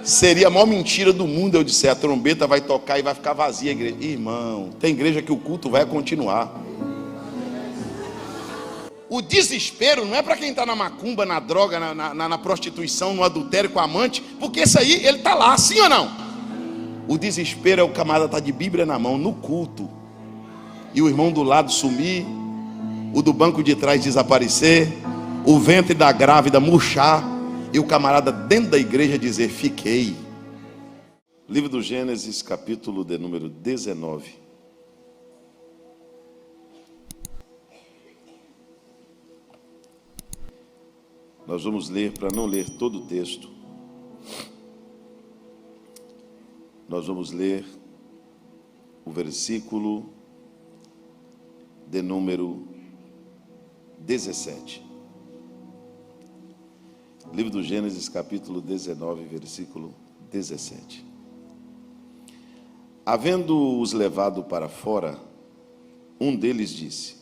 Seria a maior mentira do mundo eu disser: a trombeta vai tocar e vai ficar vazia a igreja. Irmão, tem igreja que o culto vai continuar. O desespero não é para quem está na macumba, na droga, na prostituição, no adultério com a amante, porque isso aí, ele está lá, sim ou não? O desespero é o camarada estar de Bíblia na mão, no culto, e o irmão do lado sumir, o do banco de trás desaparecer, o ventre da grávida murchar, e o camarada dentro da igreja dizer: fiquei. Livro do Gênesis, capítulo de número 19. Nós vamos ler, para não ler todo o texto, nós vamos ler o versículo de número 17. Livro do Gênesis, capítulo 19, versículo 17. Havendo-os levado para fora, um deles disse: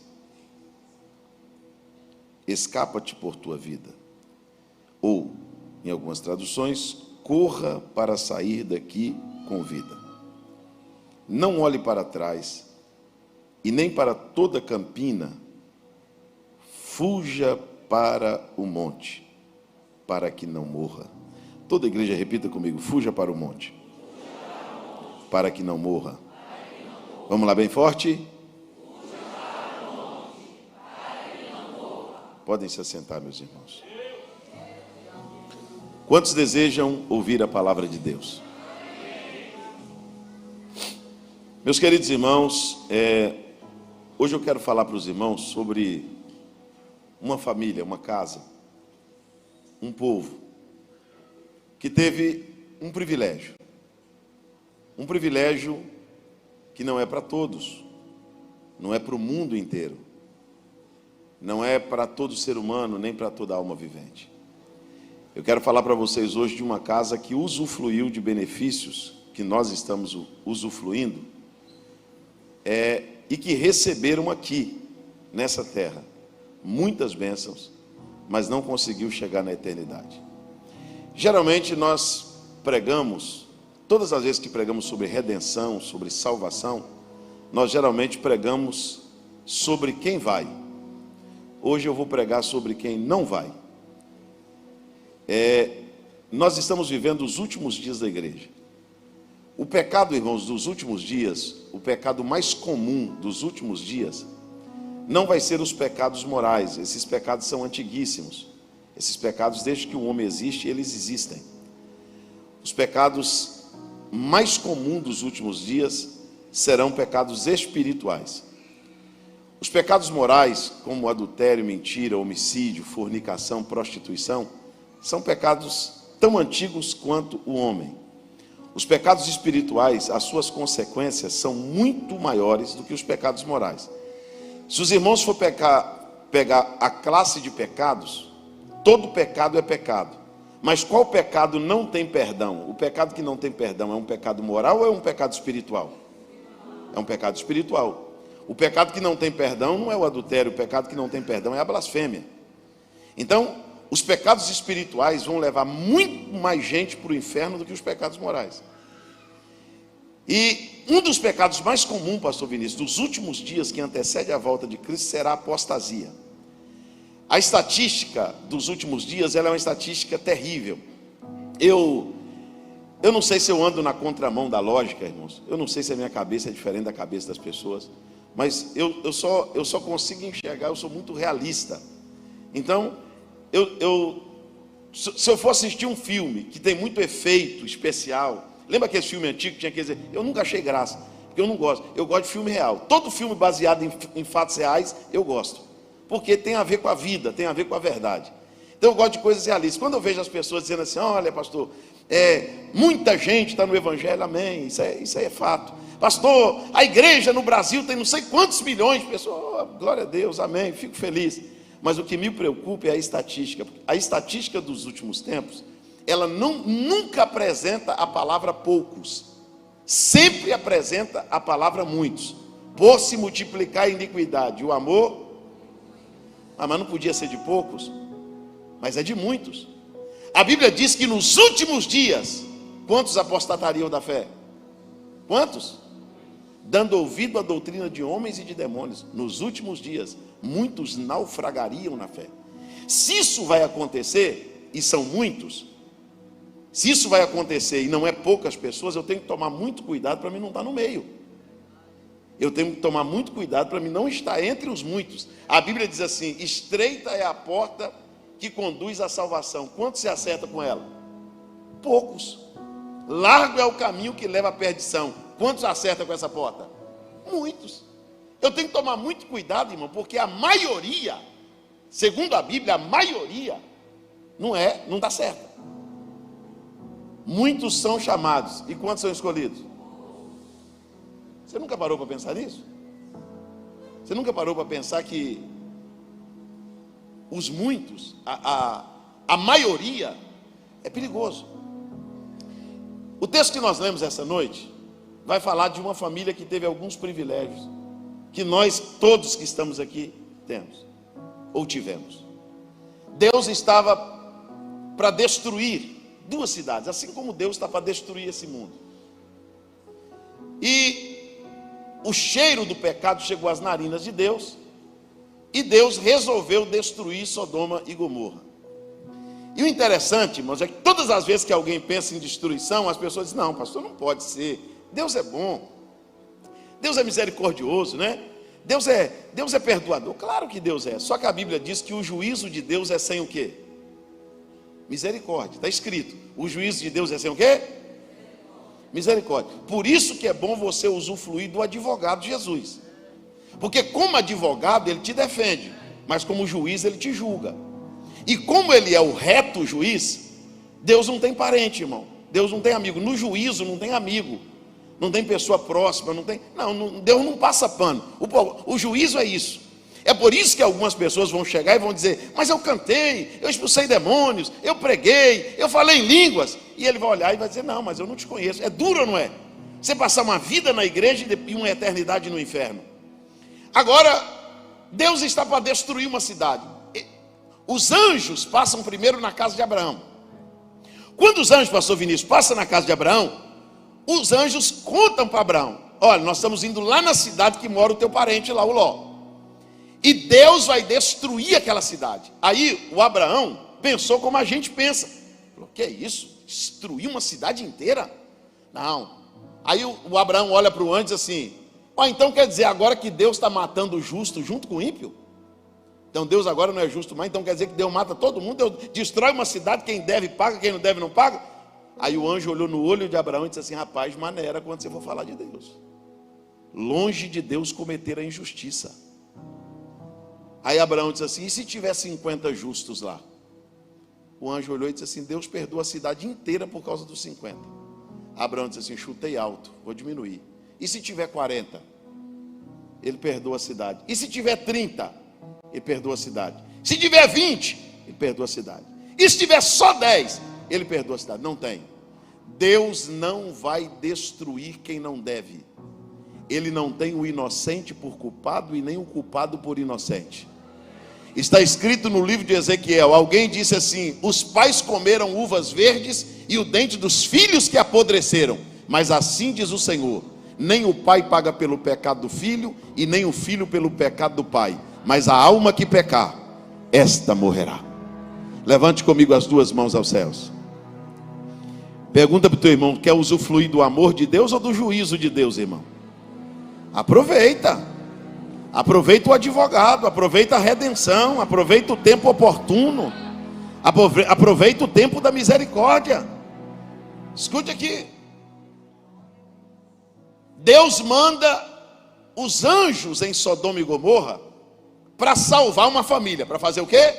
escapa-te por tua vida. Ou, em algumas traduções, corra para sair daqui com vida. Não olhe para trás, e nem para toda a campina. Fuja para o monte, para que não morra. Toda a igreja repita comigo: fuja para o monte, para que não morra. Vamos lá bem forte? Podem se assentar, meus irmãos. Quantos desejam ouvir a palavra de Deus? Meus queridos irmãos, hoje eu quero falar para os irmãos sobre uma família, uma casa, um povo que teve um privilégio que não é para todos, não é para o mundo inteiro, não é para todo ser humano, nem para toda alma vivente. Eu quero falar para vocês hoje de uma casa que usufruiu de benefícios que nós estamos usufruindo, e que receberam aqui, nessa terra, muitas bênçãos, mas não conseguiu chegar na eternidade. Geralmente nós pregamos, todas as vezes que pregamos sobre redenção, sobre salvação, nós geralmente pregamos sobre quem vai. Hoje eu vou pregar sobre quem não vai. Nós estamos vivendo os últimos dias da igreja. O pecado, irmãos, dos últimos dias, o pecado mais comum dos últimos dias, não vai ser os pecados morais. Esses pecados são antiguíssimos. Esses pecados, desde que o homem existe, eles existem. Os pecados mais comuns dos últimos dias serão pecados espirituais. Os pecados morais, como adultério, mentira, homicídio, fornicação, prostituição, são pecados tão antigos quanto o homem. Os pecados espirituais, as suas consequências são muito maiores do que os pecados morais. Se os irmãos for pegar a classe de pecados, todo pecado é pecado. Mas qual pecado não tem perdão? O pecado que não tem perdão é um pecado moral ou é um pecado espiritual? É um pecado espiritual. O pecado que não tem perdão não é o adultério, o pecado que não tem perdão é a blasfêmia. Então, os pecados espirituais vão levar muito mais gente para o inferno do que os pecados morais. E um dos pecados mais comuns, pastor Vinícius, dos últimos dias que antecede a volta de Cristo será a apostasia. A estatística dos últimos dias, ela é uma estatística terrível. Eu não sei se eu ando na contramão da lógica, irmãos. Eu não sei se a minha cabeça é diferente da cabeça das pessoas. Mas eu só consigo enxergar, eu sou muito realista. Então, se eu for assistir um filme que tem muito efeito especial, lembra aquele filme antigo que tinha que dizer, eu nunca achei graça, porque eu não gosto. Eu gosto de filme real. Todo filme baseado em fatos reais, eu gosto. Porque tem a ver com a vida, tem a ver com a verdade. Então eu gosto de coisas realistas. Quando eu vejo as pessoas dizendo assim, olha pastor, muita gente está no evangelho, amém, isso aí é fato. Pastor, a igreja no Brasil tem não sei quantos milhões de pessoas, glória a Deus, amém, fico feliz. Mas o que me preocupa é a estatística. A estatística dos últimos tempos, ela nunca apresenta a palavra poucos, sempre apresenta a palavra muitos. Por se multiplicar a iniquidade, o amor, mas não podia ser de poucos, mas é de muitos. A Bíblia diz que nos últimos dias Quantos apostatariam da fé? Quantos? Dando ouvido à doutrina de homens e de demônios. Nos últimos dias, muitos naufragariam na fé. Se isso vai acontecer, e são muitos, se isso vai acontecer e não é poucas pessoas, eu tenho que tomar muito cuidado para mim não estar no meio. Eu tenho que tomar muito cuidado para mim não estar entre os muitos. A Bíblia diz assim: estreita é a porta que conduz à salvação. Quantos se acerta com ela? Poucos. Largo é o caminho que leva à perdição. Quantos acertam com essa porta? Muitos. Eu tenho que tomar muito cuidado, irmão, porque a maioria, segundo a Bíblia, a maioria não dá certo. Muitos são chamados. E quantos são escolhidos? Você nunca parou para pensar nisso? Você nunca parou para pensar que os muitos, a maioria, é perigoso? O texto que nós lemos essa noite vai falar de uma família que teve alguns privilégios que nós, todos que estamos aqui, temos ou tivemos. Deus estava para destruir duas cidades, assim como Deus está para destruir esse mundo. E o cheiro do pecado chegou às narinas de Deus, e Deus resolveu destruir Sodoma e Gomorra. E o interessante, irmãos, é que todas as vezes que alguém pensa em destruição, as pessoas dizem: não, pastor, não pode ser. Deus é bom, Deus é misericordioso, né? Deus é perdoador. Claro que Deus é. Só que a Bíblia diz que o juízo de Deus é sem o quê? Misericórdia. Está escrito: o juízo de Deus é sem o quê? Misericórdia. Por isso que é bom você usufruir do advogado Jesus. Porque como advogado ele te defende, mas como juiz ele te julga. E como ele é o reto juiz, Deus não tem parente, irmão. Deus não tem amigo. No juízo não tem amigo. Não tem pessoa próxima, não tem. Não, Deus não passa pano. O juízo é isso. É por isso que algumas pessoas vão chegar e vão dizer: mas eu cantei, eu expulsei demônios, eu preguei, eu falei em línguas. E ele vai olhar e vai dizer: não, mas eu não te conheço. É duro ou não é? Você passar uma vida na igreja e uma eternidade no inferno. Agora, Deus está para destruir uma cidade. Os anjos passam primeiro na casa de Abraão. Quando os anjos, pastor Vinícius, passam na casa de Abraão, os anjos contam para Abraão: olha, nós estamos indo lá na cidade que mora o teu parente lá, o Ló. E Deus vai destruir aquela cidade. Aí o Abraão pensou como a gente pensa. Falou: que é isso? Destruir uma cidade inteira? Não. Aí o Abraão olha para o anjo e diz assim: ó, então quer dizer agora que Deus está matando o justo junto com o ímpio? Então Deus agora não é justo mais, então quer dizer que Deus mata todo mundo, Deus destrói uma cidade, quem deve paga, quem não deve não paga? Aí o anjo olhou no olho de Abraão e disse assim: rapaz, maneira quando você for falar de Deus. Longe de Deus cometer a injustiça. Aí Abraão disse assim: e se tiver 50 justos lá? O anjo olhou e disse assim: Deus perdoa a cidade inteira por causa dos 50. Abraão disse assim: chutei alto, vou diminuir. E se tiver 40? Ele perdoa a cidade. E se tiver 30? Ele perdoa a cidade. Se tiver 20, ele perdoa a cidade. E se tiver só 10, ele perdoa a cidade. Não tem. Deus não vai destruir quem não deve. Ele não tem o inocente por culpado e nem o culpado por inocente. Está escrito no livro de Ezequiel. Alguém disse assim: os pais comeram uvas verdes e o dente dos filhos que apodreceram. Mas assim diz o Senhor: nem o pai paga pelo pecado do filho e nem o filho pelo pecado do pai. Mas a alma que pecar, esta morrerá. Levante comigo as duas mãos aos céus. Pergunta para o teu irmão: quer usufruir do amor de Deus ou do juízo de Deus, irmão? Aproveita. Aproveita o advogado, aproveita a redenção, aproveita o tempo oportuno, aproveita o tempo da misericórdia. Escute aqui. Deus manda os anjos em Sodoma e Gomorra para salvar uma família. Para fazer o quê?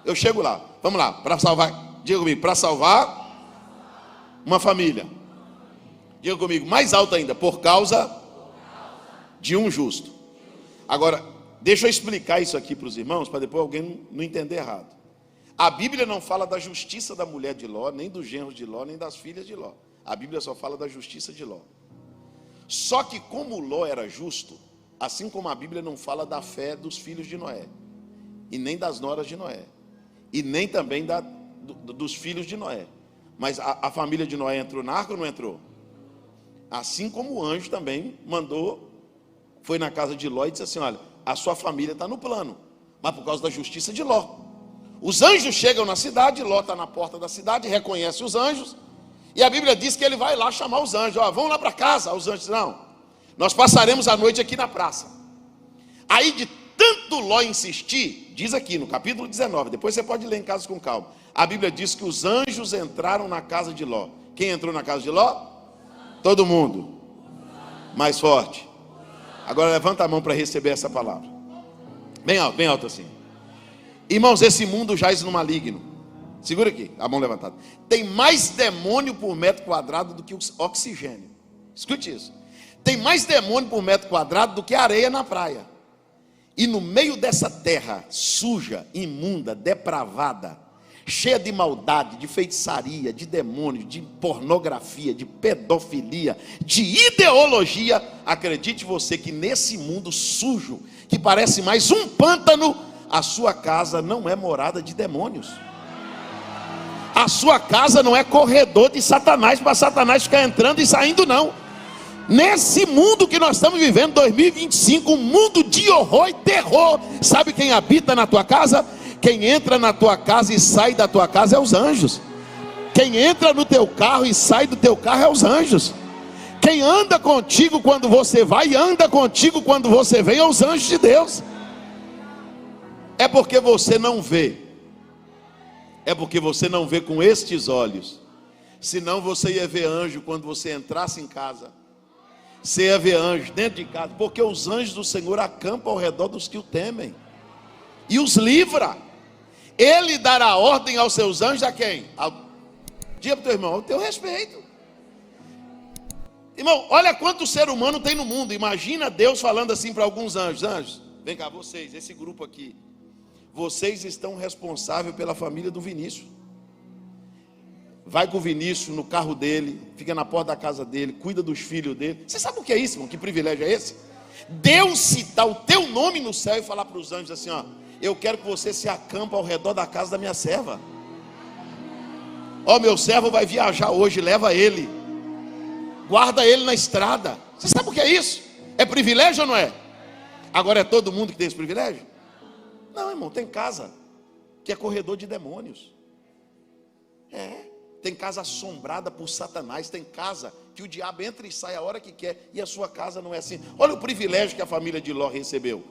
Eu chego lá. Vamos lá. Para salvar, diga comigo, para salvar uma família. Diga comigo, mais alto ainda, por causa de um justo. Agora, deixa eu explicar isso aqui para os irmãos, para depois alguém não entender errado. A Bíblia não fala da justiça da mulher de Ló, nem dos genros de Ló, nem das filhas de Ló. A Bíblia só fala da justiça de Ló. Só que como Ló era justo, assim como a Bíblia não fala da fé dos filhos de Noé, e nem das noras de Noé, e nem também dos filhos de Noé. Mas a família de Noé entrou na arca ou não entrou? Assim como o anjo também mandou, foi na casa de Ló e disse assim: olha, a sua família está no plano, mas por causa da justiça de Ló. Os anjos chegam na cidade, Ló está na porta da cidade, reconhece os anjos, e a Bíblia diz que ele vai lá chamar os anjos: ó, vão lá para casa. Os anjos dizem: não, nós passaremos a noite aqui na praça. Aí, de tanto Ló insistir, diz aqui no capítulo 19, depois você pode ler em casa com calma, a Bíblia diz que os anjos entraram na casa de Ló. Quem entrou na casa de Ló? Todo mundo. Mais forte. Agora levanta a mão para receber essa palavra. Bem alto assim. Irmãos, esse mundo jaz no maligno. Segura aqui, a mão levantada. Tem mais demônio por metro quadrado do que oxigênio. Escute isso. Tem mais demônio por metro quadrado do que areia na praia. E no meio dessa terra suja, imunda, depravada, cheia de maldade, de feitiçaria, de demônio, de pornografia, de pedofilia, de ideologia, acredite você que nesse mundo sujo, que parece mais um pântano, a sua casa não é morada de demônios. A sua casa não é corredor de Satanás, para Satanás ficar entrando e saindo, não. Nesse mundo que nós estamos vivendo, 2025, um mundo de horror e terror, sabe quem habita na tua casa? Quem entra na tua casa e sai da tua casa é os anjos. Quem entra no teu carro e sai do teu carro é os anjos. Quem anda contigo quando você vai e anda contigo quando você vem é os anjos de Deus. É porque você não vê. É porque você não vê com estes olhos. Senão você ia ver anjo quando você entrasse em casa. Você ia ver anjo dentro de casa. Porque os anjos do Senhor acampam ao redor dos que o temem e os livra. Ele dará ordem aos seus anjos a quem? Diga para o teu irmão: ao teu respeito. Irmão, olha quanto ser humano tem no mundo. Imagina Deus falando assim para alguns anjos: anjos, vem cá, vocês, esse grupo aqui, vocês estão responsáveis pela família do Vinícius. Vai com o Vinícius no carro dele, fica na porta da casa dele, cuida dos filhos dele. Você sabe o que é isso, irmão? Que privilégio é esse? Deus citar o teu nome no céu e falar para os anjos assim: ó, eu quero que você se acampa ao redor da casa da minha serva. Ó, meu servo vai viajar hoje, leva ele, guarda ele na estrada. Você sabe o que é isso? É privilégio ou não é? Agora é todo mundo que tem esse privilégio? Não, irmão, tem casa que é corredor de demônios. Tem casa assombrada por Satanás. Tem casa que o diabo entra e sai a hora que quer. E a sua casa não é assim. Olha o privilégio que a família de Ló recebeu.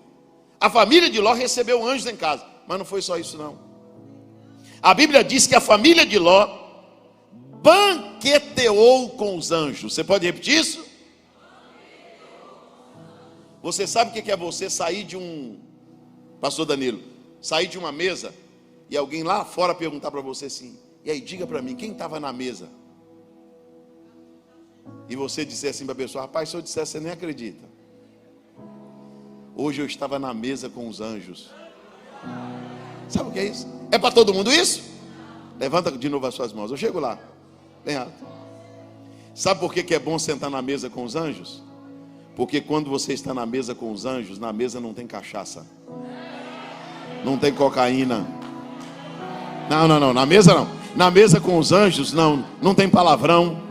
A família de Ló recebeu anjos em casa. Mas não foi só isso não. A Bíblia diz que a família de Ló banqueteou com os anjos. Você pode repetir isso? Você sabe o que é você sair de um... Pastor Danilo, sair de uma mesa e alguém lá fora perguntar para você assim: e aí, diga para mim, quem estava na mesa? E você disser assim para a pessoa: rapaz, se eu disser, você nem acredita. Hoje eu estava na mesa com os anjos. Sabe o que é isso? É para todo mundo isso? Levanta de novo as suas mãos, eu chego lá. Bem alto. Sabe por que é bom sentar na mesa com os anjos? Porque quando você está na mesa com os anjos, na mesa não tem cachaça, não tem cocaína. Não, na mesa não. Na mesa com os anjos não tem palavrão,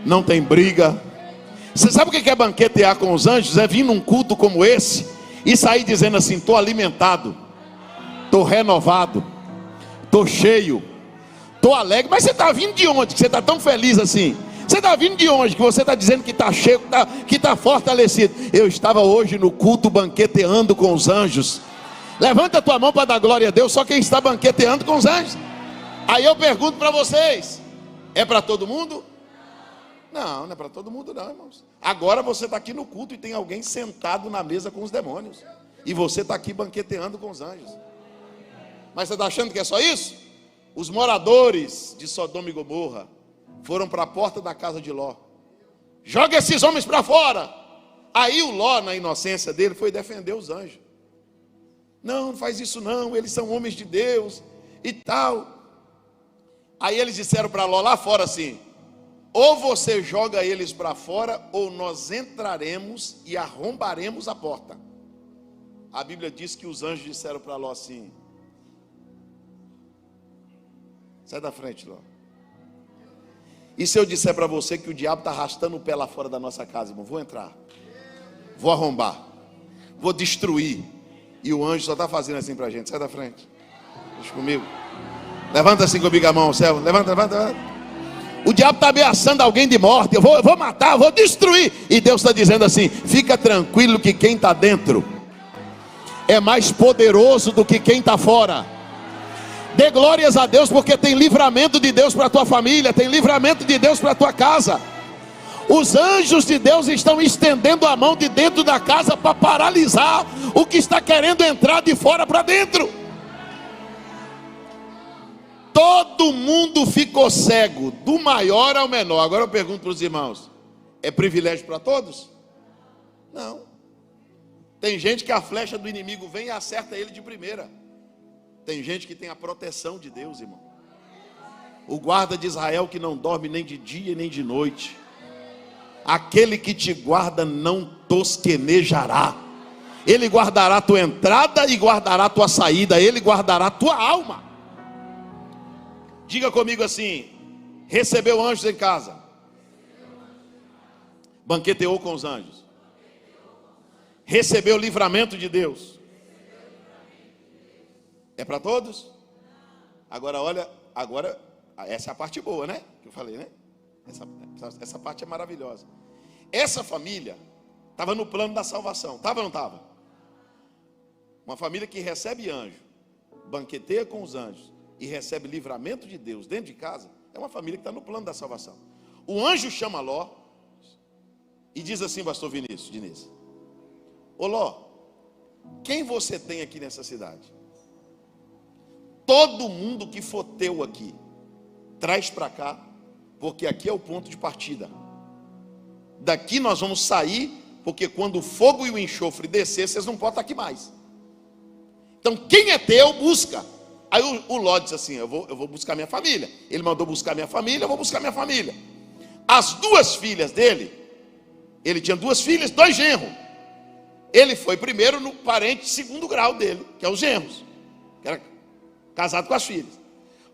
não tem briga. Você sabe o que é banquetear com os anjos? É vir num culto como esse e sair dizendo assim: estou alimentado, estou renovado, estou cheio, estou alegre. Mas você está vindo de onde que você está tão feliz assim? Você está vindo de onde que você está dizendo que está cheio, que está fortalecido? Eu estava hoje no culto banqueteando com os anjos. Levanta a tua mão para dar glória a Deus. Só quem está banqueteando com os anjos. Aí eu pergunto para vocês: é para todo mundo? Não, não é para todo mundo não, irmãos. Agora você está aqui no culto e tem alguém sentado na mesa com os demônios. E você está aqui banqueteando com os anjos. Mas você está achando que é só isso? Os moradores de Sodoma e Gomorra foram para a porta da casa de Ló: joga esses homens para fora. Aí o Ló, na inocência dele, foi defender os anjos. Não faz isso não, eles são homens de Deus e tal. Aí eles disseram para Ló lá fora assim: ou você joga eles para fora, ou nós entraremos e arrombaremos a porta. A Bíblia diz que os anjos disseram para Ló assim: sai da frente, Ló. E se eu disser para você que o diabo está arrastando o pé lá fora da nossa casa, irmão? Vou entrar, vou arrombar, vou destruir. E o anjo só está fazendo assim para a gente. Sai da frente, deixa comigo. Levanta assim comigo a mão ao céu. Levanta, levanta, levanta. O diabo está ameaçando alguém de morte. Eu vou matar, vou destruir. E Deus está dizendo assim: fica tranquilo que quem está dentro é mais poderoso do que quem está fora. Dê glórias a Deus, porque tem livramento de Deus para a tua família, tem livramento de Deus para a tua casa. Os anjos de Deus estão estendendo a mão de dentro da casa para paralisar o que está querendo entrar de fora para dentro. Todo mundo ficou cego, do maior ao menor. Agora eu pergunto para os irmãos: é privilégio para todos? Não. Tem gente que a flecha do inimigo vem e acerta ele de primeira. Tem gente que tem a proteção de Deus, irmão. O guarda de Israel que não dorme nem de dia nem de noite. Aquele que te guarda não tosquenejará. Ele guardará a tua entrada e guardará a tua saída. Ele guardará a tua alma. Diga comigo assim: recebeu anjos em casa, banqueteou com os anjos, recebeu livramento de Deus. É para todos? Agora olha, agora essa é a parte boa, né? Que eu falei, né? Essa parte é maravilhosa. Essa família estava no plano da salvação. Estava ou não estava? Uma família que recebe anjo, banqueteia com os anjos e recebe livramento de Deus dentro de casa, é uma família que está no plano da salvação. O anjo chama Ló e diz assim, pastor Vinícius Diniz: ô Ló, quem você tem aqui nessa cidade? Todo mundo que for teu aqui, traz para cá, porque aqui é o ponto de partida. Daqui nós vamos sair, porque quando o fogo e o enxofre descer, vocês não podem estar aqui mais. Então quem é teu, busca. Aí o Ló disse assim: eu vou buscar minha família. Ele mandou buscar minha família, eu vou buscar minha família. As duas filhas dele, ele tinha duas filhas, dois genros. Ele foi primeiro no parente de segundo grau dele, que é os genros, que era casado com as filhas.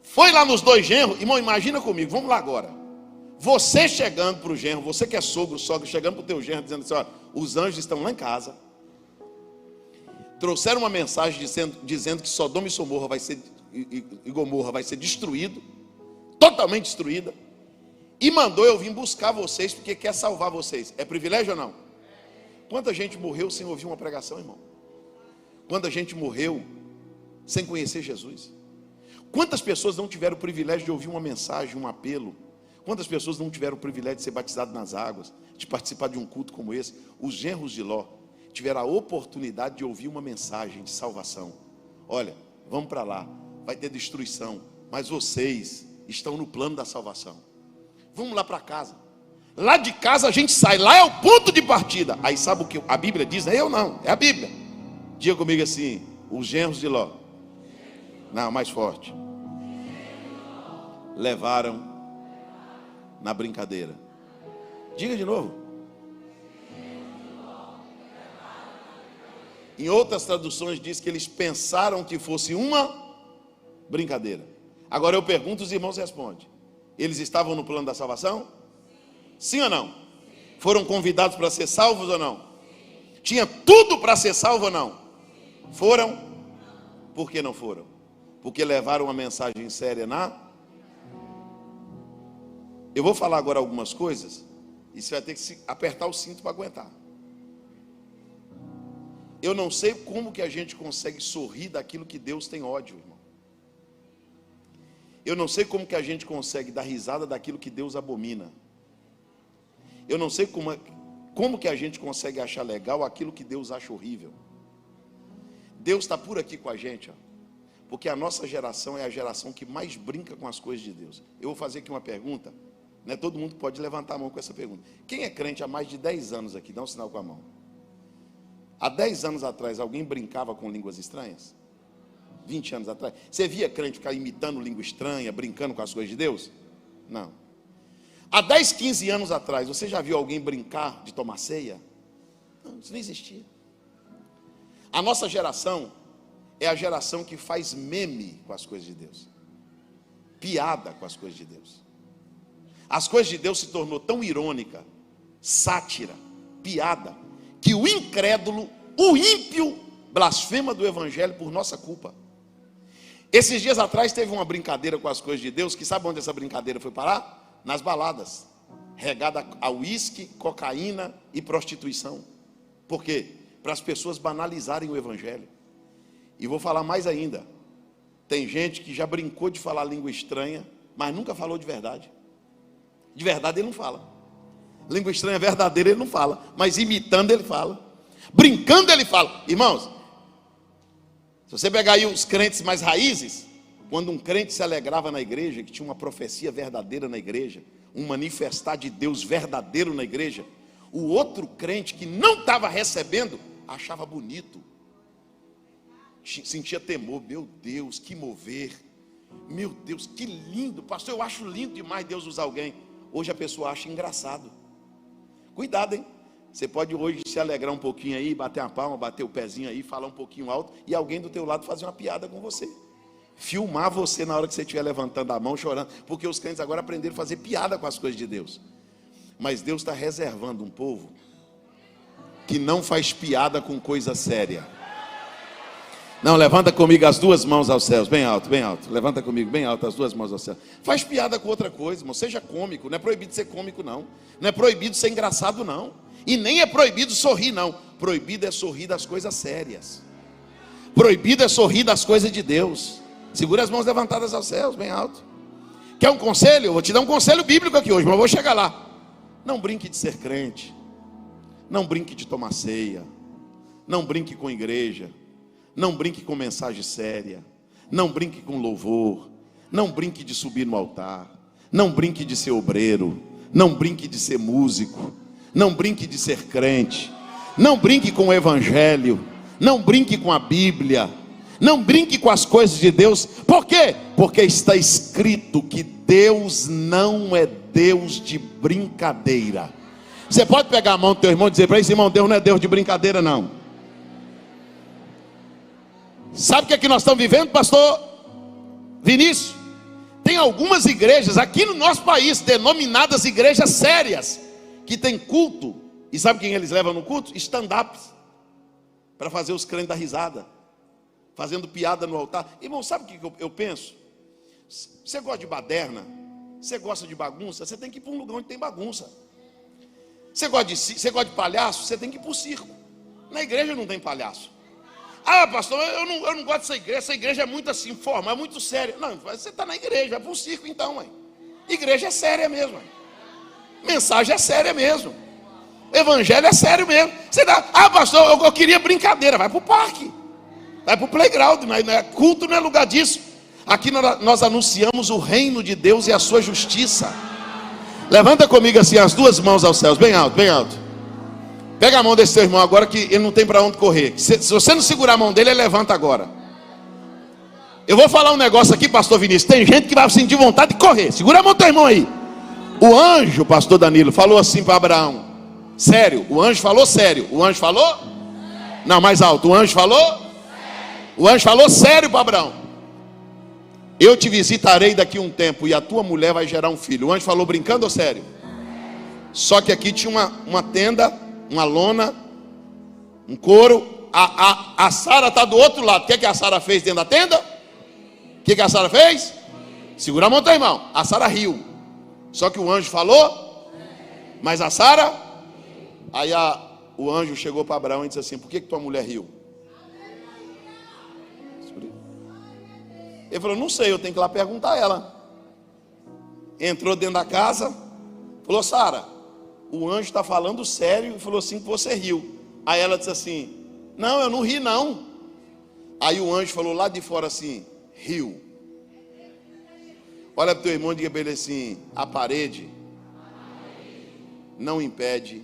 Foi lá nos dois genros. Irmão, imagina comigo, vamos lá agora. Você chegando para o genro, você que é sogro, chegando para o teu genro, dizendo assim: olha, os anjos estão lá em casa, trouxeram uma mensagem dizendo que Sodoma e Gomorra vai ser destruído, totalmente destruída, e mandou eu vir buscar vocês, porque quer salvar vocês. É privilégio ou não? Quanta gente morreu sem ouvir uma pregação, irmão? Quanta gente morreu sem conhecer Jesus? Quantas pessoas não tiveram o privilégio de ouvir uma mensagem, um apelo? Quantas pessoas não tiveram o privilégio de ser batizado nas águas, de participar de um culto como esse? Os genros de Ló tiveram a oportunidade de ouvir uma mensagem de salvação. Olha, vamos para lá, vai ter destruição, mas vocês estão no plano da salvação. Vamos lá para casa. Lá de casa a gente sai, lá é o ponto de partida. Aí sabe o que a Bíblia diz? Não é eu não, é a Bíblia. Diga comigo assim: os genros de Ló, não, mais forte, levaram na brincadeira. Diga de novo. Em outras traduções diz que eles pensaram que fosse uma brincadeira. Agora eu pergunto, os irmãos respondem: eles estavam no plano da salvação? Sim ou não? Foram convidados para ser salvos ou não? Tinha tudo para ser salvo ou não? Foram? Por que não foram? Porque levaram uma mensagem séria Eu vou falar agora algumas coisas e você vai ter que apertar o cinto para aguentar. Eu não sei como que a gente consegue sorrir daquilo que Deus tem ódio, irmão. Eu não sei como que a gente consegue dar risada daquilo que Deus abomina. Eu não sei como que a gente consegue achar legal aquilo que Deus acha horrível. Deus está por aqui com a gente, ó, porque a nossa geração é a geração que mais brinca com as coisas de Deus. Eu vou fazer aqui uma pergunta, né? Todo mundo pode levantar a mão com essa pergunta. Quem é crente há mais de 10 anos aqui? Dá um sinal com a mão. Há 10 anos atrás, alguém brincava com línguas estranhas? 20 anos atrás? Você via crente ficar imitando língua estranha, brincando com as coisas de Deus? Não. Há 10, 15 anos atrás, você já viu alguém brincar de tomar ceia? Não, isso não existia. A nossa geração é a geração que faz meme com as coisas de Deus, piada com as coisas de Deus. As coisas de Deus se tornou tão irônica, sátira, piada, que o incrédulo, o ímpio, blasfema do evangelho por nossa culpa. Esses dias atrás teve uma brincadeira com as coisas de Deus, que sabe onde essa brincadeira foi parar? Nas baladas, regada a uísque, cocaína e prostituição. Por quê? Para as pessoas banalizarem o evangelho. E vou falar mais ainda, tem gente que já brincou de falar língua estranha, mas nunca falou de verdade. De verdade ele não fala. Língua estranha verdadeira ele não fala, mas imitando ele fala, brincando ele fala. Irmãos, se você pegar aí os crentes mais raízes, quando um crente se alegrava na igreja, que tinha uma profecia verdadeira na igreja, um manifestar de Deus verdadeiro na igreja, o outro crente que não estava recebendo, achava bonito, sentia temor. Meu Deus, que mover, meu Deus, que lindo, pastor, eu acho lindo demais Deus usar alguém. Hoje a pessoa acha engraçado. Cuidado, hein? Você pode hoje se alegrar um pouquinho aí, bater uma palma, bater o pezinho aí, falar um pouquinho alto, e alguém do teu lado fazer uma piada com você, filmar você na hora que você estiver levantando a mão, chorando, porque os crentes agora aprenderam a fazer piada com as coisas de Deus. Mas Deus está reservando um povo que não faz piada com coisa séria. Não, levanta comigo as duas mãos aos céus, bem alto, bem alto. Levanta comigo bem alto as duas mãos aos céus. Faz piada com outra coisa, irmão. Seja cômico. Não é proibido ser cômico, não. Não é proibido ser engraçado, não. E nem é proibido sorrir, não. Proibido é sorrir das coisas sérias. Proibido é sorrir das coisas de Deus. Segura as mãos levantadas aos céus, bem alto. Quer um conselho? Eu vou te dar um conselho bíblico aqui hoje, mas eu vou chegar lá. Não brinque de ser crente. Não brinque de tomar ceia. Não brinque com igreja. Não brinque com mensagem séria. Não brinque com louvor. Não brinque de subir no altar. Não brinque de ser obreiro. Não brinque de ser músico. Não brinque de ser crente. Não brinque com o evangelho. Não brinque com a Bíblia. Não brinque com as coisas de Deus. Por quê? Porque está escrito que Deus não é Deus de brincadeira. Você pode pegar a mão do teu irmão e dizer para ele: irmão, Deus não é Deus de brincadeira, não. Sabe o que é que nós estamos vivendo, pastor Vinícius? Tem algumas igrejas aqui no nosso país, denominadas igrejas sérias, que tem culto. E sabe quem eles levam no culto? Stand-ups, para fazer os crentes dar risada, fazendo piada no altar. Irmão, sabe o que eu penso? Você gosta de baderna? Você gosta de bagunça? Você tem que ir para um lugar onde tem bagunça. Você gosta de palhaço? Você tem que ir para o circo. Na igreja não tem palhaço. Ah, pastor, eu não gosto dessa igreja. Essa igreja é muito assim, formal, é muito séria. Não, você está na igreja, vai para o circo então, mãe. Igreja é séria mesmo, mãe. Mensagem é séria mesmo. Evangelho é sério mesmo. Você dá, pastor, eu queria brincadeira. Vai para o parque, vai para o playground. Não é culto, não é lugar disso. Aqui nós anunciamos o reino de Deus e a sua justiça. Levanta comigo assim as duas mãos aos céus, bem alto, bem alto. Pega a mão desse seu irmão agora, que ele não tem para onde correr. Se você não segurar a mão dele, ele levanta agora. Eu vou falar um negócio aqui, pastor Vinícius. Tem gente que vai sentir vontade de correr. Segura a mão do teu irmão aí. O anjo, pastor Danilo, falou assim para Abraão. Sério, o anjo falou sério. O anjo falou? Não, mais alto. O anjo falou? O anjo falou sério para Abraão. Eu te visitarei daqui a um tempo e a tua mulher vai gerar um filho. O anjo falou brincando ou sério? Só que aqui tinha uma tenda, uma lona, um couro. A Sara está do outro lado. O que a Sara fez dentro da tenda? O que a Sara fez? Segura a mão, teu irmão. A Sara riu. Só que o anjo falou, mas a Sara. Aí o anjo chegou para Abraão e disse assim: por que tua mulher riu? Ele falou: não sei, eu tenho que ir lá perguntar a ela. Entrou dentro da casa, falou: Sara, o anjo está falando sério e falou assim que você riu. Aí ela disse assim: não, eu não ri não. Aí o anjo falou lá de fora assim: riu. Olha para o teu irmão e diga para ele assim: a parede não impede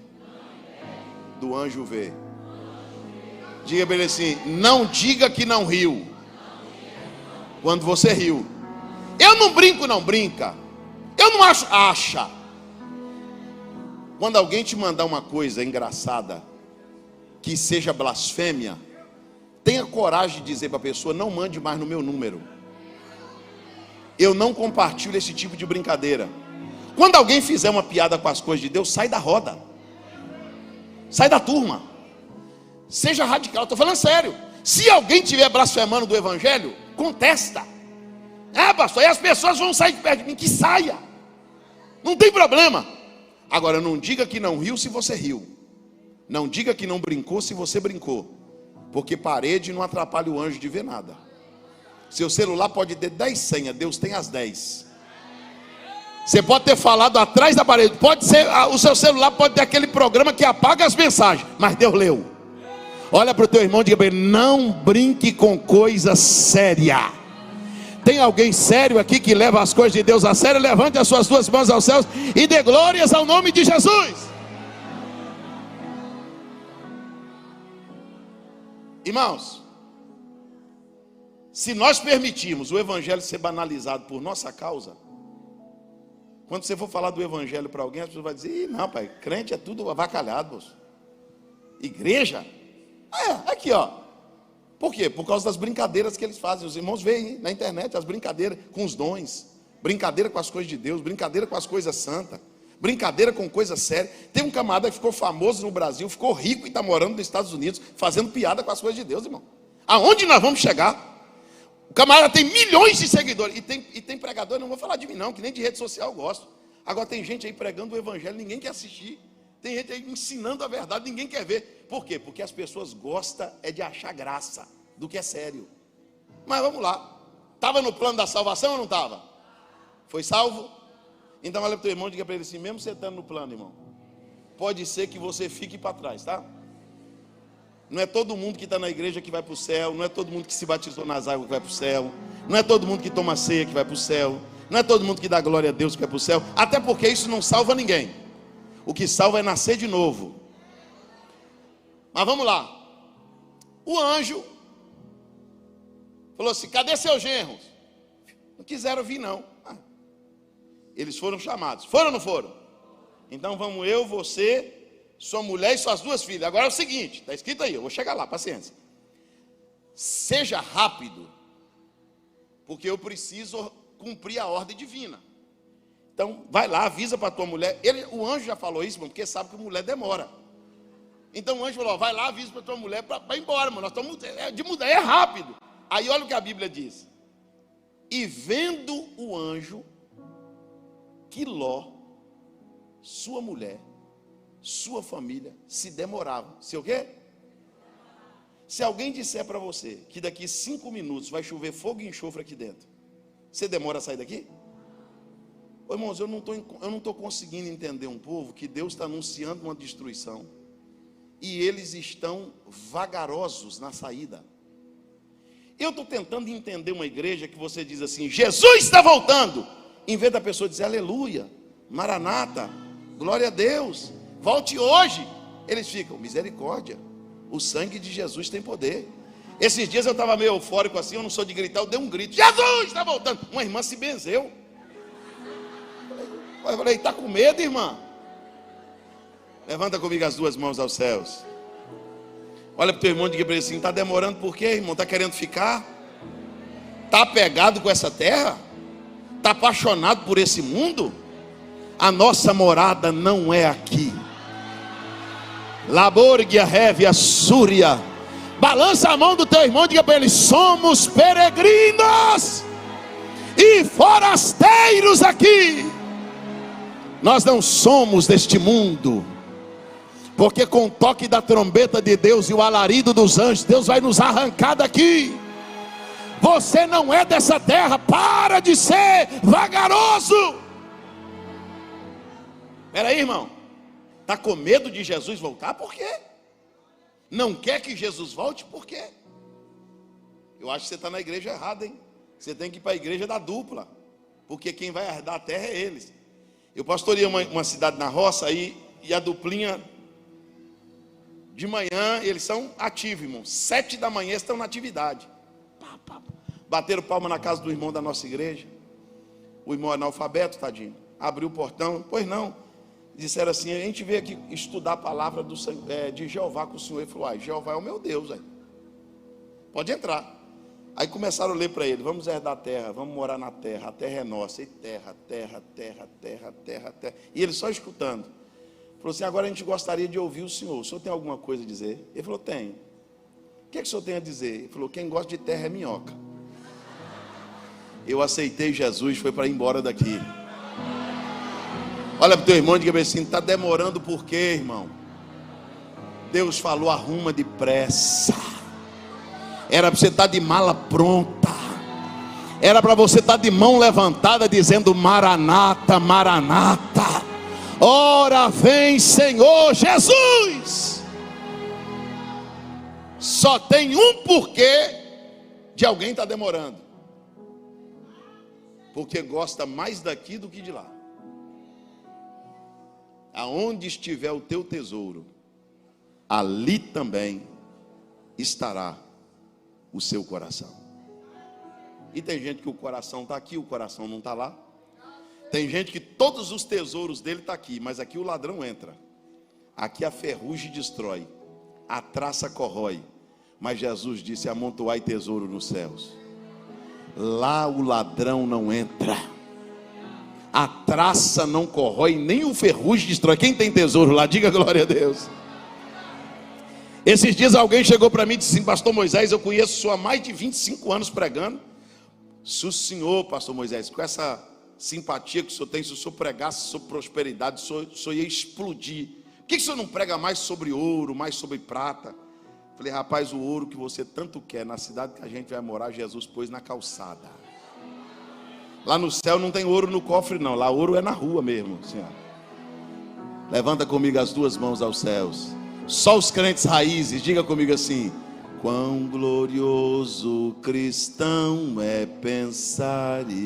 do anjo ver. Diga para ele assim: não diga que não riu quando você riu. Eu não brinco, não brinca. Eu não acha. Quando alguém te mandar uma coisa engraçada que seja blasfêmia, tenha coragem de dizer para a pessoa: não mande mais no meu número. Eu não compartilho esse tipo de brincadeira. Quando alguém fizer uma piada com as coisas de Deus, sai da roda. Sai da turma. Seja radical, estou falando sério. Se alguém estiver blasfemando do evangelho, contesta. Pastor, e as pessoas vão sair de perto de mim, que saia. Não tem problema. Agora, não diga que não riu se você riu. Não diga que não brincou se você brincou. Porque parede não atrapalha o anjo de ver nada. Seu celular pode ter 10 senhas, Deus tem as 10. Você pode ter falado atrás da parede. Pode ser, o seu celular pode ter aquele programa que apaga as mensagens, mas Deus leu. Olha para o teu irmão e diga para ele: não brinque com coisa séria. Tem alguém sério aqui que leva as coisas de Deus a sério? Levante as suas duas mãos aos céus e dê glórias ao nome de Jesus. Irmãos, se nós permitirmos o evangelho ser banalizado por nossa causa, quando você for falar do evangelho para alguém, as pessoas vão dizer: ih, não, pai, crente é tudo avacalhado, moço. Igreja? Aqui ó. Por quê? Por causa das brincadeiras que eles fazem. Os irmãos veem na internet as brincadeiras com os dons, brincadeira com as coisas de Deus, brincadeira com as coisas santas, brincadeira com coisas sérias. Tem um camarada que ficou famoso no Brasil, ficou rico e está morando nos Estados Unidos, fazendo piada com as coisas de Deus, irmão. Aonde nós vamos chegar? O camarada tem milhões de seguidores. E tem pregador, não vou falar de mim não, que nem de rede social eu gosto. Agora tem gente aí pregando o evangelho, ninguém quer assistir. Tem gente aí ensinando a verdade, ninguém quer ver. Por quê? Porque as pessoas gostam de achar graça do que é sério. Mas vamos lá. Estava no plano da salvação ou não estava? Foi salvo? Então olha para o teu irmão e diga para ele assim: mesmo você estando no plano, irmão, pode ser que você fique para trás, tá? Não é todo mundo que está na igreja que vai para o céu. Não é todo mundo que se batizou nas águas que vai para o céu. Não é todo mundo que toma ceia que vai para o céu. Não é todo mundo que dá glória a Deus que vai para o céu. Até porque isso não salva ninguém. O que salva é nascer de novo. Mas vamos lá. O anjo falou assim: cadê seus genros? Não quiseram vir não. Eles foram chamados. Foram ou não foram? Então vamos eu, você, sua mulher e suas duas filhas. Agora é o seguinte, está escrito aí, eu vou chegar lá, paciência. Seja rápido, porque eu preciso cumprir a ordem divina. Então vai lá, avisa para tua mulher. O anjo já falou isso, mano, porque sabe que a mulher demora. Então o anjo falou: vai lá, avisa para tua mulher para ir embora, mano. Nós estamos de mudar, é rápido. Aí olha o que a Bíblia diz. E vendo o anjo que Ló, sua mulher, sua família se demoravam. Se o quê? Se alguém disser para você que daqui 5 minutos vai chover fogo e enxofre aqui dentro, você demora a sair daqui? Ô, irmãos, eu não estou conseguindo entender um povo que Deus está anunciando uma destruição e eles estão vagarosos na saída. Eu estou tentando entender uma igreja que você diz assim: Jesus está voltando, em vez da pessoa dizer aleluia, maranata, glória a Deus, volte hoje. Eles ficam: misericórdia, o sangue de Jesus tem poder. Esses dias eu estava meio eufórico assim, eu não sou de gritar, eu dei um grito: Jesus está voltando. Uma irmã se benzeu. Eu falei: está com medo, irmã? Levanta comigo as duas mãos aos céus. Olha para o teu irmão e diga para ele assim: está demorando por quê, irmão? Está querendo ficar? Está apegado com essa terra? Está apaixonado por esse mundo? A nossa morada não é aqui. Laborgia Révia Súria. Balança a mão do teu irmão e diga para ele: somos peregrinos e forasteiros aqui. Nós não somos deste mundo. Porque com o toque da trombeta de Deus e o alarido dos anjos, Deus vai nos arrancar daqui. Você não é dessa terra. Para de ser vagaroso. Espera aí, irmão. Está com medo de Jesus voltar? Por quê? Não quer que Jesus volte? Por quê? Eu acho que você está na igreja errada, hein? Você tem que ir para a igreja da dupla. Porque quem vai herdar a terra é eles. Eu pastorei uma cidade na roça aí, e a duplinha de manhã, eles são ativos, irmão. 7 da manhã estão na atividade. Bateram palma na casa do irmão da nossa igreja. O irmão analfabeto, tadinho, abriu o portão. Pois não. Disseram assim: a gente veio aqui estudar a palavra de Jeová com o senhor. Ele falou: Jeová é o meu Deus, aí. Pode entrar. Aí começaram a ler para ele: vamos herdar a terra, vamos morar na terra, a terra é nossa. E terra. E ele só escutando. Falou assim: agora a gente gostaria de ouvir o senhor tem alguma coisa a dizer? Ele falou: tenho. O que o senhor tem a dizer? Ele falou: quem gosta de terra é minhoca. Eu aceitei Jesus, foi para ir embora daqui. Olha para o teu irmão e diga assim: está demorando por quê, irmão? Deus falou: arruma depressa. Era para você estar de mala pronta. Era para você estar de mão levantada dizendo: Maranata, Maranata. Ora vem, Senhor Jesus. Só tem um porquê de alguém estar demorando: porque gosta mais daqui do que de lá. Aonde estiver o teu tesouro, ali também estará o seu coração. E tem gente que o coração está aqui, o coração não está lá. Tem gente que todos os tesouros dele estão aqui, mas aqui o ladrão entra. Aqui a ferrugem destrói, a traça corrói. Mas Jesus disse: amontoai tesouro nos céus. Lá o ladrão não entra, a traça não corrói, nem o ferrugem destrói. Quem tem tesouro lá, diga glória a Deus. Esses dias alguém chegou para mim e disse assim: pastor Moisés, eu conheço o senhor há mais de 25 anos pregando. Se o senhor, pastor Moisés, com essa simpatia que o senhor tem, se o senhor pregasse sobre prosperidade, o senhor ia explodir. Por que o senhor não prega mais sobre ouro, mais sobre prata? Falei: rapaz, o ouro que você tanto quer, na cidade que a gente vai morar, Jesus pôs na calçada. Lá no céu não tem ouro no cofre não, lá ouro é na rua mesmo, senhora. Levanta comigo as duas mãos aos céus. Só os crentes raízes, diga comigo assim: quão glorioso cristão é pensares.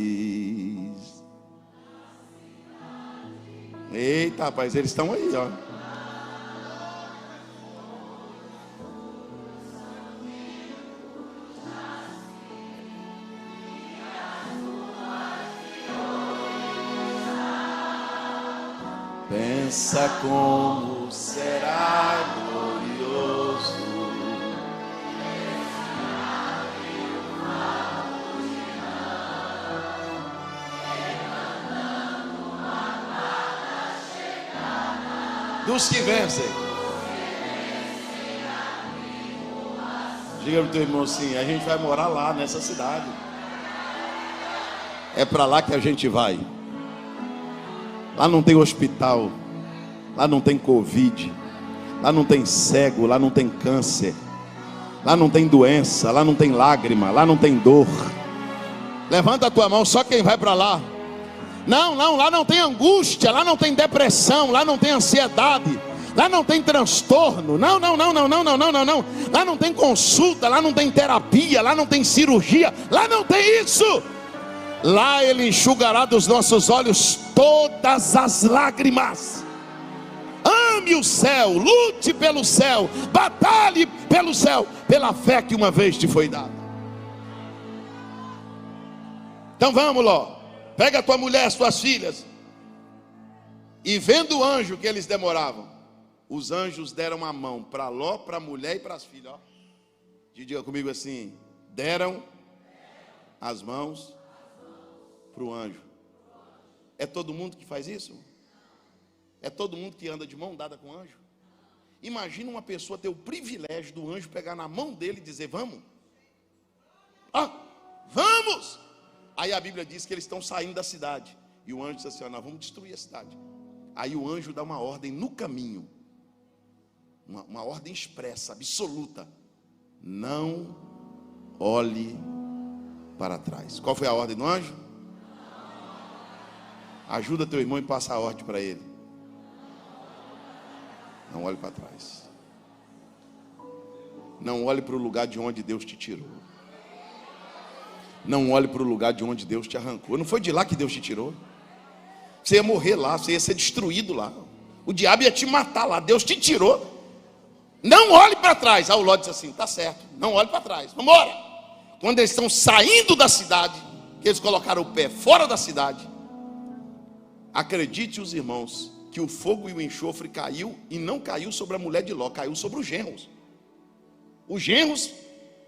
Eita, rapaz, eles estão aí, ó. Pensa como será glorioso. Dos que vencem. Diga para o teu irmão assim: a gente vai morar lá nessa cidade. É para lá que a gente vai. Lá não tem hospital, lá não tem Covid, lá não tem cego, lá não tem câncer, lá não tem doença, lá não tem lágrima, lá não tem dor. Levanta a tua mão, só quem vai para lá. Não, lá não tem angústia, lá não tem depressão, lá não tem ansiedade, lá não tem transtorno, não. Lá não tem consulta, lá não tem terapia, lá não tem cirurgia, lá não tem isso. Lá Ele enxugará dos nossos olhos todas as lágrimas. Ame o céu, lute pelo céu, batalhe pelo céu, pela fé que uma vez te foi dada. Então vamos, Ló, pega a tua mulher, as tuas filhas. E vendo o anjo que eles demoravam, os anjos deram a mão para Ló, para a mulher e para as filhas. Ó. Diga comigo assim: deram as mãos para o anjo. É todo mundo que faz isso? É todo mundo que anda de mão dada com o anjo? Imagina uma pessoa ter o privilégio do anjo pegar na mão dele e dizer: vamos. Vamos. Aí a Bíblia diz que eles estão saindo da cidade. E o anjo diz assim: nós vamos destruir a cidade. Aí o anjo dá uma ordem no caminho, uma ordem expressa, absoluta: não olhe para trás. Qual foi a ordem do anjo? Ajuda teu irmão e passa a ordem para ele: não olhe para trás. Não olhe para o lugar de onde Deus te tirou. Não olhe para o lugar de onde Deus te arrancou. Não foi de lá que Deus te tirou. Você ia morrer lá, você ia ser destruído lá. O diabo ia te matar lá. Deus te tirou. Não olhe para trás. Aí o Ló disse assim: tá certo, não olhe para trás, vamos embora. Quando eles estão saindo da cidade, que eles colocaram o pé fora da cidade, acredite os irmãos, que o fogo e o enxofre caiu, e não caiu sobre a mulher de Ló, caiu sobre os genros. Os genros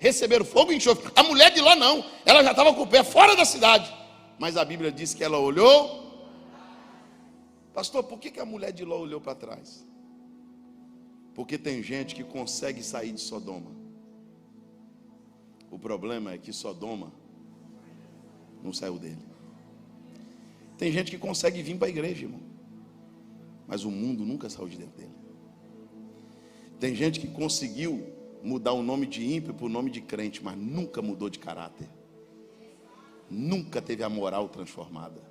receberam fogo e enxofre. A mulher de Ló não, ela já estava com o pé fora da cidade. Mas a Bíblia diz que ela olhou. Pastor, por que a mulher de Ló olhou para trás? Porque tem gente que consegue sair de Sodoma. O problema é que Sodoma não saiu dele. Tem gente que consegue vir para a igreja, irmão, mas o mundo nunca saiu de dentro dele. Tem gente que conseguiu mudar o nome de ímpio para o nome de crente, mas nunca mudou de caráter. Nunca teve a moral transformada.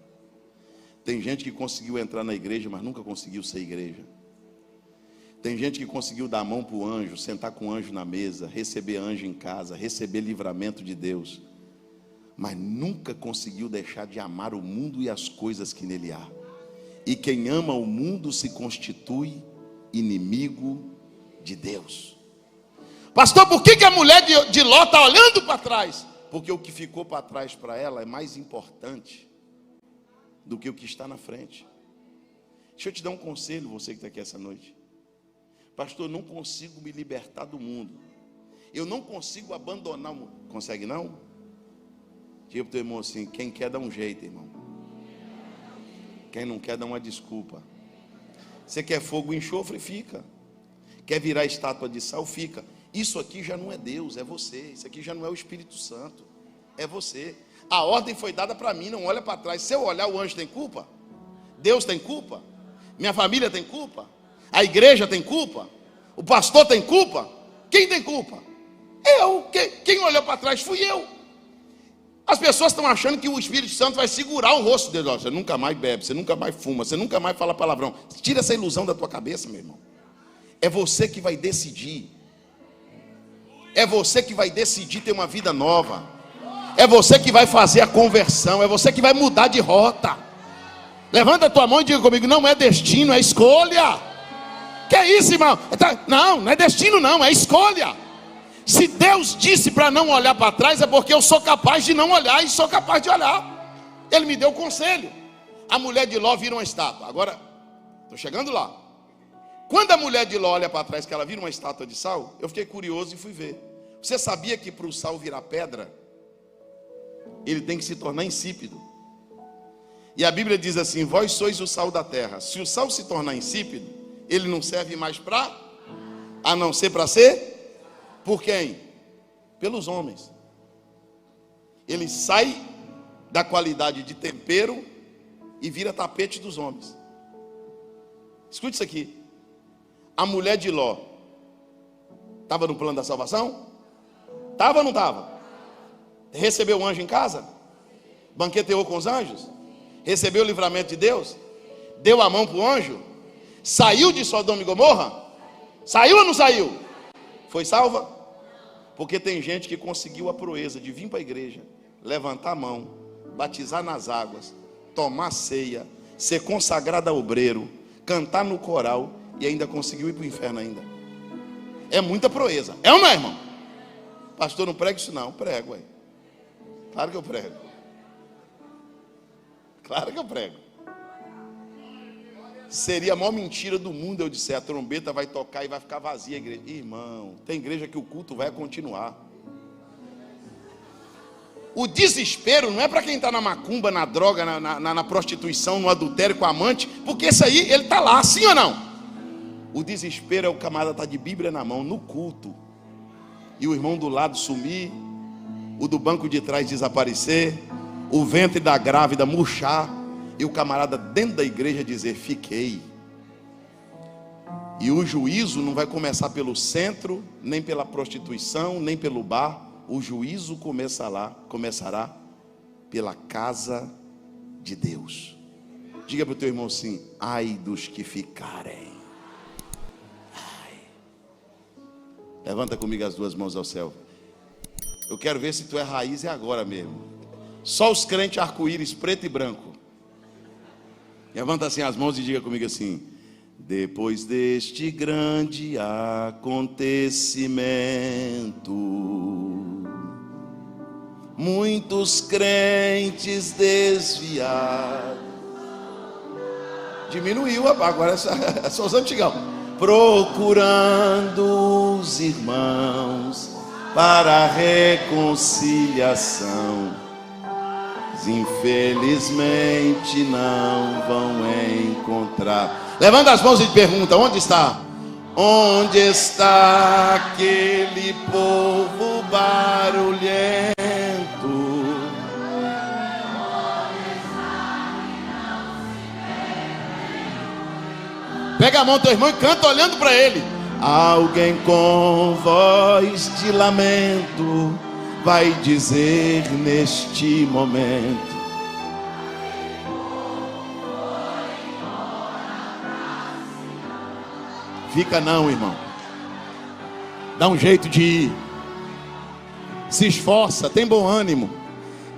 Tem gente que conseguiu entrar na igreja, mas nunca conseguiu ser igreja. Tem gente que conseguiu dar a mão para o anjo, sentar com o anjo na mesa, receber anjo em casa, receber livramento de Deus, mas nunca conseguiu deixar de amar o mundo e as coisas que nele há. E quem ama o mundo se constitui inimigo de Deus. Pastor, por que a mulher de Ló está olhando para trás? Porque o que ficou para trás para ela é mais importante do que o que está na frente. Deixa eu te dar um conselho, você que está aqui essa noite. Pastor, eu não consigo me libertar do mundo. Eu não consigo abandonar o mundo. Consegue não? Diga para o teu irmão assim: quem quer dá um jeito, irmão. Quem não quer dá uma desculpa. Você quer fogo e enxofre? Fica. Quer virar estátua de sal? Fica. Isso aqui já não é Deus, é você. Isso aqui já não é o Espírito Santo, é você. A ordem foi dada para mim, não olha para trás. Se eu olhar, o anjo tem culpa? Deus tem culpa? Minha família tem culpa? A igreja tem culpa? O pastor tem culpa? Quem tem culpa? Eu. Quem olhou para trás fui eu. As pessoas estão achando que o Espírito Santo vai segurar o rosto deles. Você nunca mais bebe, você nunca mais fuma, você nunca mais fala palavrão. Tira essa ilusão da tua cabeça, meu irmão. É você que vai decidir. É você que vai decidir ter uma vida nova. É você que vai fazer a conversão. É você que vai mudar de rota. Levanta a tua mão e diga comigo: não é destino, é escolha. Que é isso, irmão? Não é destino não, é escolha. Se Deus disse para não olhar para trás, é porque eu sou capaz de não olhar e sou capaz de olhar. Ele me deu o conselho. A mulher de Ló vira uma estátua. Agora, estou chegando lá. Quando a mulher de Ló olha para trás, que ela vira uma estátua de sal, eu fiquei curioso e fui ver. Você sabia que para o sal virar pedra, ele tem que se tornar insípido? E a Bíblia diz assim: vós sois o sal da terra. Se o sal se tornar insípido, ele não serve mais para, a não ser para ser, por quem? Pelos homens. Ele sai da qualidade de tempero e vira tapete dos homens. Escute isso aqui. A mulher de Ló estava no plano da salvação? Estava ou não estava? Recebeu o anjo em casa? Banqueteou com os anjos? Recebeu o livramento de Deus? Deu a mão para o anjo? Saiu de Sodoma e Gomorra? Saiu ou não saiu? Foi salva? Porque tem gente que conseguiu a proeza de vir para a igreja, levantar a mão, batizar nas águas, tomar ceia, ser consagrado a obreiro, cantar no coral e ainda conseguiu ir para o inferno ainda. É muita proeza. É ou não é, irmão? Pastor, não prego isso não. Prego, ué. Claro que eu prego. Claro que eu prego. Seria a maior mentira do mundo eu disser: a trombeta vai tocar e vai ficar vazia a igreja. Irmão, tem igreja que o culto vai continuar. O desespero não é para quem está na macumba, na droga, na prostituição, no adultério com a amante, porque esse aí, ele está lá, sim ou não? O desespero é o camarada estar de Bíblia na mão, no culto, e o irmão do lado sumir, o do banco de trás desaparecer, o ventre da grávida murchar, e o camarada dentro da igreja dizer: fiquei. E o juízo não vai começar pelo centro, nem pela prostituição, nem pelo bar. O juízo começará pela casa de Deus. Diga para o teu irmão assim: ai dos que ficarem. Ai. Levanta comigo as duas mãos ao céu. Eu quero ver se tu é raiz, é agora mesmo. Só os crentes arco-íris preto e branco. Levanta assim as mãos e diga comigo assim: depois deste grande acontecimento, muitos crentes desviados. Diminuiu, agora é só os antigão. Procurando os irmãos para a reconciliação. Infelizmente não vão encontrar. Levanta as mãos e pergunta: onde está? Onde está aquele povo barulhento? Pega a mão do teu irmão e canta olhando para ele. Alguém com voz de lamento vai dizer neste momento: fica não, irmão. Dá um jeito de ir. Se esforça, tem bom ânimo.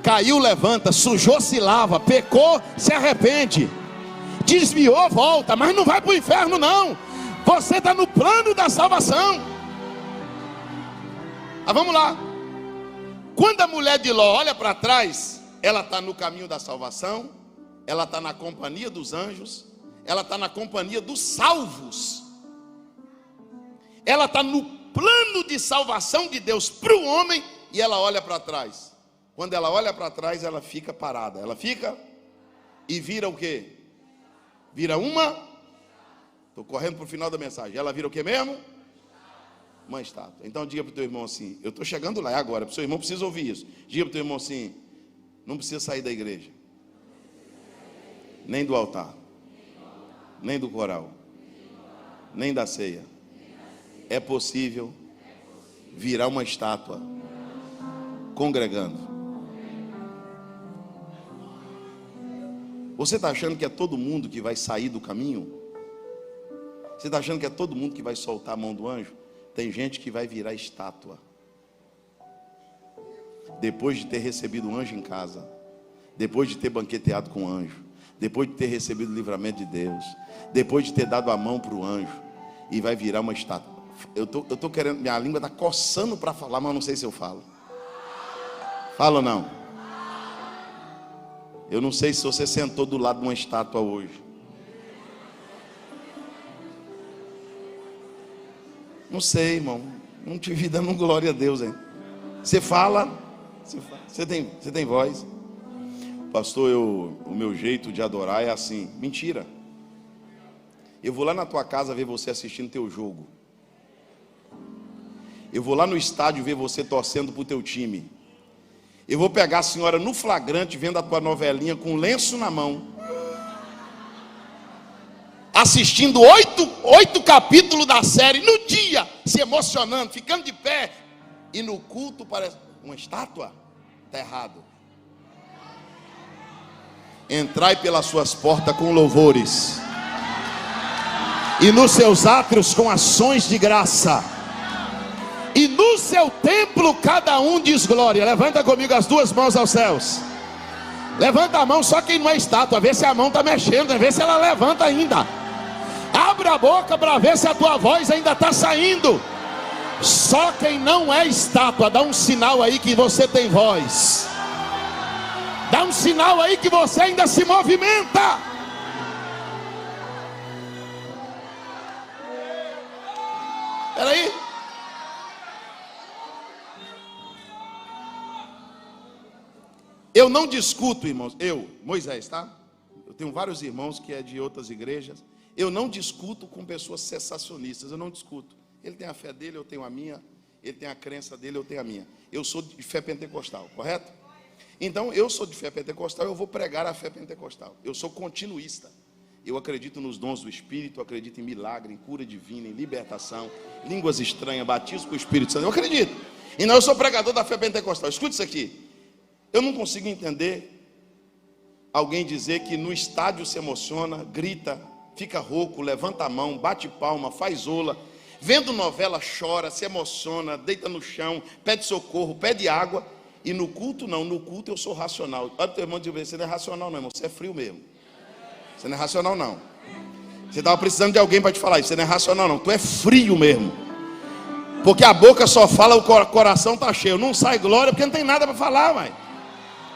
Caiu, levanta. Sujou, se lava. Pecou, se arrepende. Desviou, volta. Mas não vai para o inferno não. Você está no plano da salvação. Vamos lá. Quando a mulher de Ló olha para trás, ela está no caminho da salvação. Ela está na companhia dos anjos. Ela está na companhia dos salvos. Ela está no plano de salvação de Deus para o homem. E ela olha para trás. Quando ela olha para trás, ela fica parada. Ela fica e vira o quê? Vira uma... Estou correndo para o final da mensagem. Ela vira o quê mesmo? Uma estátua. Então diga para o teu irmão assim: eu estou chegando lá agora. O seu irmão precisa ouvir isso. Diga para o teu irmão assim: não precisa sair da igreja, nem do altar, nem do coral, nem da ceia. É possível virar uma estátua congregando. Você está achando que é todo mundo que vai sair do caminho? Você está achando que é todo mundo que vai soltar a mão do anjo? Tem gente que vai virar estátua depois de ter recebido um anjo em casa, depois de ter banqueteado com o anjo, depois de ter recebido o livramento de Deus, depois de ter dado a mão para o anjo, e vai virar uma estátua. Eu tô querendo, minha língua está coçando para falar, mas não sei se eu falo. Fala ou não? Eu não sei se você sentou do lado de uma estátua hoje. Não sei, irmão. Não te vi dando glória a Deus, hein? Você fala, você tem voz. Pastor, o meu jeito de adorar é assim. Mentira. Eu vou lá na tua casa ver você assistindo teu jogo. Eu vou lá no estádio ver você torcendo pro teu time. Eu vou pegar a senhora no flagrante vendo a tua novelinha com um lenço na mão, assistindo 8 capítulos da série no dia, se emocionando, ficando de pé, e no culto parece uma estátua. Está errado. Entrai pelas suas portas com louvores, e nos seus átrios com ações de graça, e no seu templo cada um diz glória. Levanta comigo as duas mãos aos céus. Levanta a mão, só quem não é estátua, vê se a mão está mexendo, vê se ela levanta ainda. Abre a boca para ver se a tua voz ainda está saindo. Só quem não é estátua, dá um sinal aí que você tem voz. Dá um sinal aí que você ainda se movimenta. Espera aí. Eu não discuto, irmãos. Moisés, tá? Eu tenho vários irmãos que é de outras igrejas. Eu não discuto com pessoas cessacionistas. Eu não discuto. Ele tem a fé dele, eu tenho a minha. Ele tem a crença dele, eu tenho a minha. Eu sou de fé pentecostal, correto? Então, eu sou de fé pentecostal, eu vou pregar a fé pentecostal. Eu sou continuista. Eu acredito nos dons do Espírito, eu acredito em milagre, em cura divina, em libertação, línguas estranhas, batismo com o Espírito Santo. Eu acredito. E não, eu sou pregador da fé pentecostal. Escute isso aqui. Eu não consigo entender alguém dizer que no estádio se emociona, grita, fica rouco, levanta a mão, bate palma, faz ola, vendo novela chora, se emociona, deita no chão, pede socorro, pede água. E no culto não, no culto eu sou racional. Olha o teu irmão dizer: você não é racional não, irmão, você é frio mesmo. Você não é racional não. Você estava precisando de alguém para te falar isso. Você não é racional não, tu é frio mesmo. Porque a boca só fala, o coração está cheio. Não sai glória porque não tem nada para falar, vai.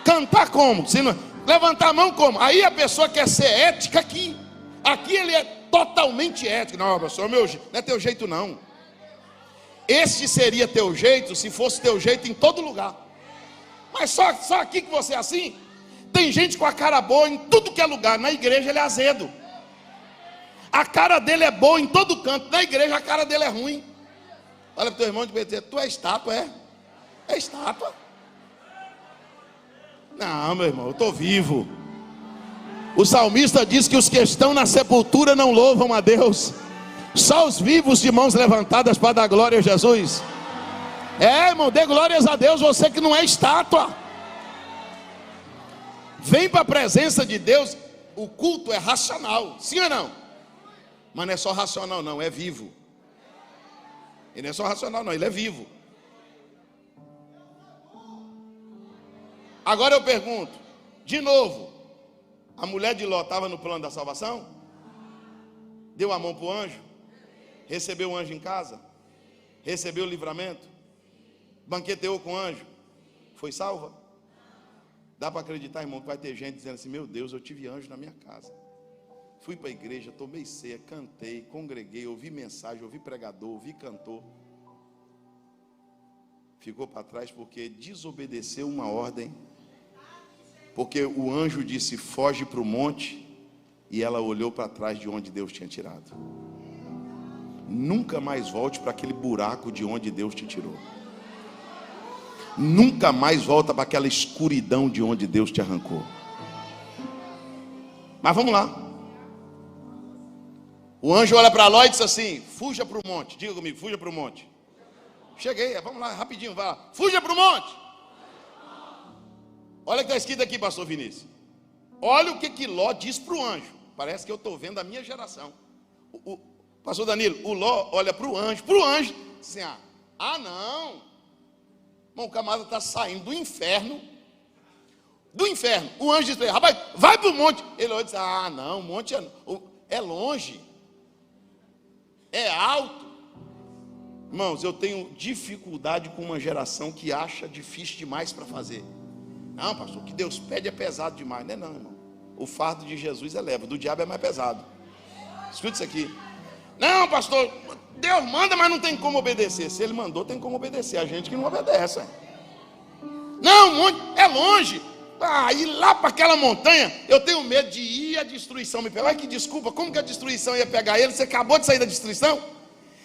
Cantar como? Se não... Levantar a mão como? Aí a pessoa quer ser ética aqui. Aqui ele é totalmente ético. Não, pessoal, não é teu jeito não. Este seria teu jeito se fosse teu jeito em todo lugar. Mas só aqui que você é assim? Tem gente com a cara boa em tudo que é lugar. Na igreja ele é azedo. A cara dele é boa em todo canto. Na igreja a cara dele é ruim. Olha para o teu irmão e dizer: tu é estátua, é? É estátua? Não, meu irmão, eu estou vivo. O salmista diz que os que estão na sepultura não louvam a Deus. Só os vivos de mãos levantadas para dar glória a Jesus. É, irmão, dê glórias a Deus, você que não é estátua. Vem para a presença de Deus. O culto é racional, sim ou não? Mas não é só racional não, é vivo. Ele não é só racional não, ele é vivo. Agora eu pergunto, de novo, a mulher de Ló estava no plano da salvação? Deu a mão para o anjo? Recebeu o anjo em casa? Recebeu o livramento? Banqueteou com o anjo? Foi salva? Dá para acreditar, irmão, que vai ter gente dizendo assim: meu Deus, eu tive anjo na minha casa. Fui para a igreja, tomei ceia, cantei, congreguei, ouvi mensagem, ouvi pregador, ouvi cantor. Ficou para trás porque desobedeceu uma ordem. Porque o anjo disse: foge para o monte. E ela olhou para trás de onde Deus tinha tirado. Nunca mais volte para aquele buraco de onde Deus te tirou. Nunca mais volta para aquela escuridão de onde Deus te arrancou. Mas vamos lá. O anjo olha para Ló e diz assim: fuja para o monte. Diga comigo, fuja para o monte. Cheguei, vamos lá, rapidinho, vai lá. Fuja para o monte. Olha o que está escrito aqui, pastor Vinícius. Olha o que Ló diz para o anjo. Parece que eu estou vendo a minha geração. Pastor Danilo, o Ló olha para o anjo, diz assim: não. Irmão, o camarada está saindo do inferno. O anjo diz para ele: rapaz, vai para o monte. Ele olha e diz: não, o monte é longe. É alto. Irmãos, eu tenho dificuldade com uma geração que acha difícil demais para fazer. Não, pastor, o que Deus pede é pesado demais. Não é não, irmão. O fardo de Jesus é leve, do diabo é mais pesado. Escuta isso aqui. Não, pastor, Deus manda, mas não tem como obedecer. Se Ele mandou, tem como obedecer. A gente que não obedece. Não, monte é longe. Ir lá para aquela montanha, eu tenho medo de ir e a destruição me pegar. Ai, que desculpa, como que a destruição ia pegar ele? Você acabou de sair da destruição?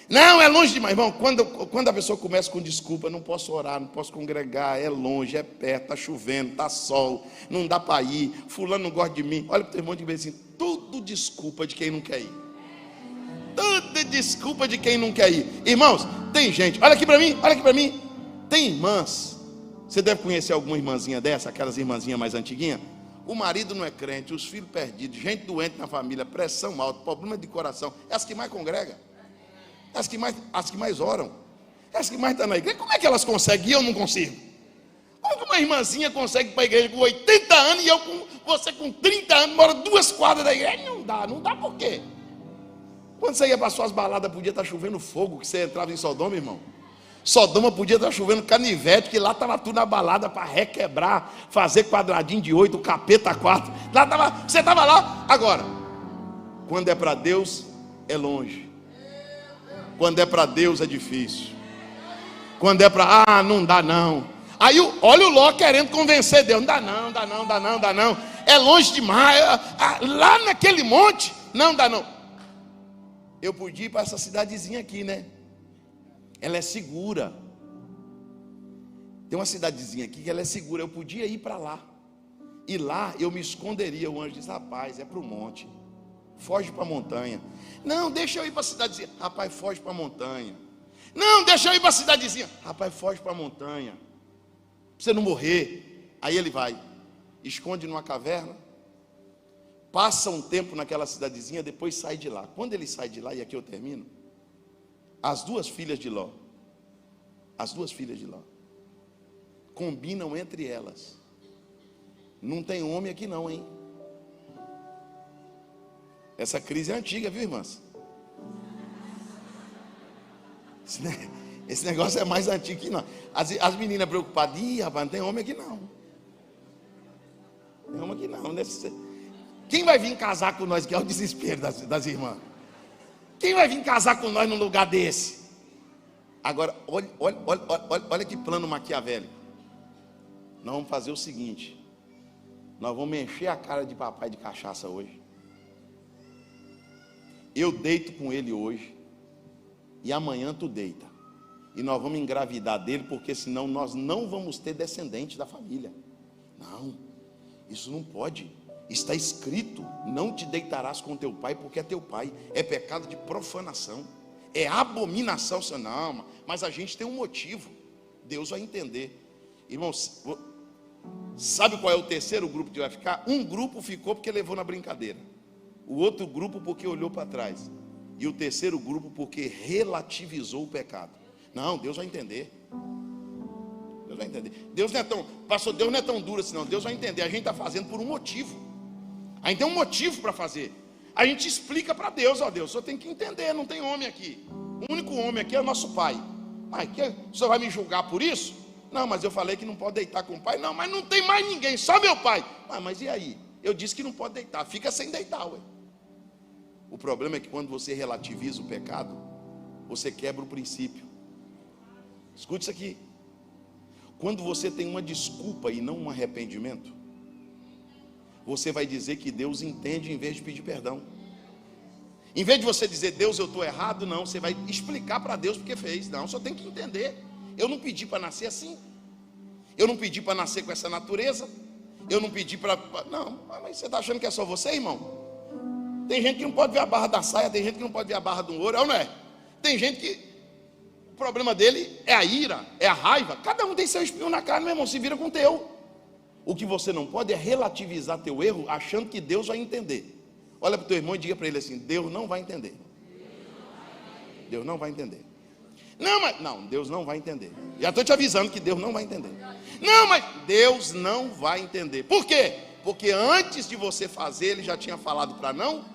Não, é longe demais, irmão. Quando a pessoa começa com desculpa: não posso orar, não posso congregar, é longe, é perto, está chovendo, está sol, não dá para ir, fulano não gosta de mim. Olha para o teu irmão e diz assim: tudo desculpa de quem não quer ir. Tudo desculpa de quem não quer ir. Irmãos, tem gente, olha aqui para mim, tem irmãs. Você deve conhecer alguma irmãzinha dessa, aquelas irmãzinhas mais antiguinhas. O marido não é crente, os filhos perdidos, gente doente na família, pressão alta, problema de coração. É as que mais congregam, as que mais oram, as que mais estão na igreja. Como é que elas conseguem e eu não consigo? Como que uma irmãzinha consegue ir para a igreja com 80 anos e você com 30 anos mora 2 quadras da igreja? Não dá por quê? Quando você ia para suas baladas, podia estar chovendo fogo, que você entrava em Sodoma, irmão. Sodoma podia estar chovendo canivete, que lá estava tudo na balada para requebrar, fazer quadradinho de 8, capeta 4. Você estava lá. Agora, quando é para Deus, é longe. Quando é para Deus, é difícil. Quando é para, não dá não. Aí olha o Ló querendo convencer Deus: não dá não. É longe demais. Lá naquele monte, não dá não. Eu podia ir para essa cidadezinha aqui, né? Ela é segura. Tem uma cidadezinha aqui que ela é segura. Eu podia ir para lá. E lá eu me esconderia. O anjo disse: rapaz, é para o monte. Foge para a montanha. Não, deixa eu ir para a cidadezinha. Rapaz, foge para a montanha. Não, deixa eu ir para a cidadezinha. Rapaz, foge para a montanha. Para você não morrer. Aí ele vai, esconde numa caverna, passa um tempo naquela cidadezinha, depois sai de lá. Quando ele sai de lá, e aqui eu termino, as duas filhas de Ló combinam entre elas: não tem homem aqui não, hein? Essa crise é antiga, viu, irmãs? Esse negócio é mais antigo que não. As meninas preocupadas: ih, rapaz, não tem homem aqui não. Não tem homem aqui não. Deve ser. Quem vai vir casar com nós? Que é o desespero das irmãs. Quem vai vir casar com nós num lugar desse? Agora, olha que plano maquiavélico. Nós vamos fazer o seguinte: nós vamos encher a cara de papai de cachaça hoje. Eu deito com ele hoje, e amanhã tu deita. E nós vamos engravidar dele, porque senão nós não vamos ter descendente da família. Não, isso não pode. Está escrito: não te deitarás com teu pai, porque é teu pai. É pecado de profanação, é abominação. Não, mas a gente tem um motivo. Deus vai entender. Irmãos, sabe qual é o terceiro grupo que vai ficar? Um grupo ficou porque levou na brincadeira, o outro grupo porque olhou para trás, e o terceiro grupo porque relativizou o pecado. Não, Deus vai entender. Deus vai entender. Deus não é tão, pastor, Deus não é tão duro assim não. Deus vai entender. A gente está fazendo por um motivo. A gente tem um motivo para fazer. A gente explica para Deus: ó Deus, o senhor tem que entender, não tem homem aqui. O único homem aqui é o nosso pai. Mas o senhor vai me julgar por isso? Não, mas eu falei que não pode deitar com o pai. Não, mas não tem mais ninguém, só meu pai. Mas e aí? Eu disse que não pode deitar, fica sem deitar, ué. O problema é que quando você relativiza o pecado, você quebra o princípio. Escute isso aqui. Quando você tem uma desculpa e não um arrependimento, você vai dizer que Deus entende em vez de pedir perdão. Em vez de você dizer: Deus, eu estou errado, não, você vai explicar para Deus porque fez. Não, só tem que entender. Eu não pedi para nascer assim. Eu não pedi para nascer com essa natureza. Eu não pedi para... Não, mas você está achando que é só você, irmão? Tem gente que não pode ver a barra da saia, tem gente que não pode ver a barra do ouro, não é? Tem gente que o problema dele é a ira, é a raiva. Cada um tem seu espinho na carne, meu irmão, se vira com o teu. O que você não pode é relativizar teu erro achando que Deus vai entender. Olha para o teu irmão e diga para ele assim: Deus não vai entender. Deus não vai entender. Não, Deus não vai entender. Já estou te avisando que Deus não vai entender. Não, mas Deus não vai entender. Por quê? Porque antes de você fazer, Ele já tinha falado para não.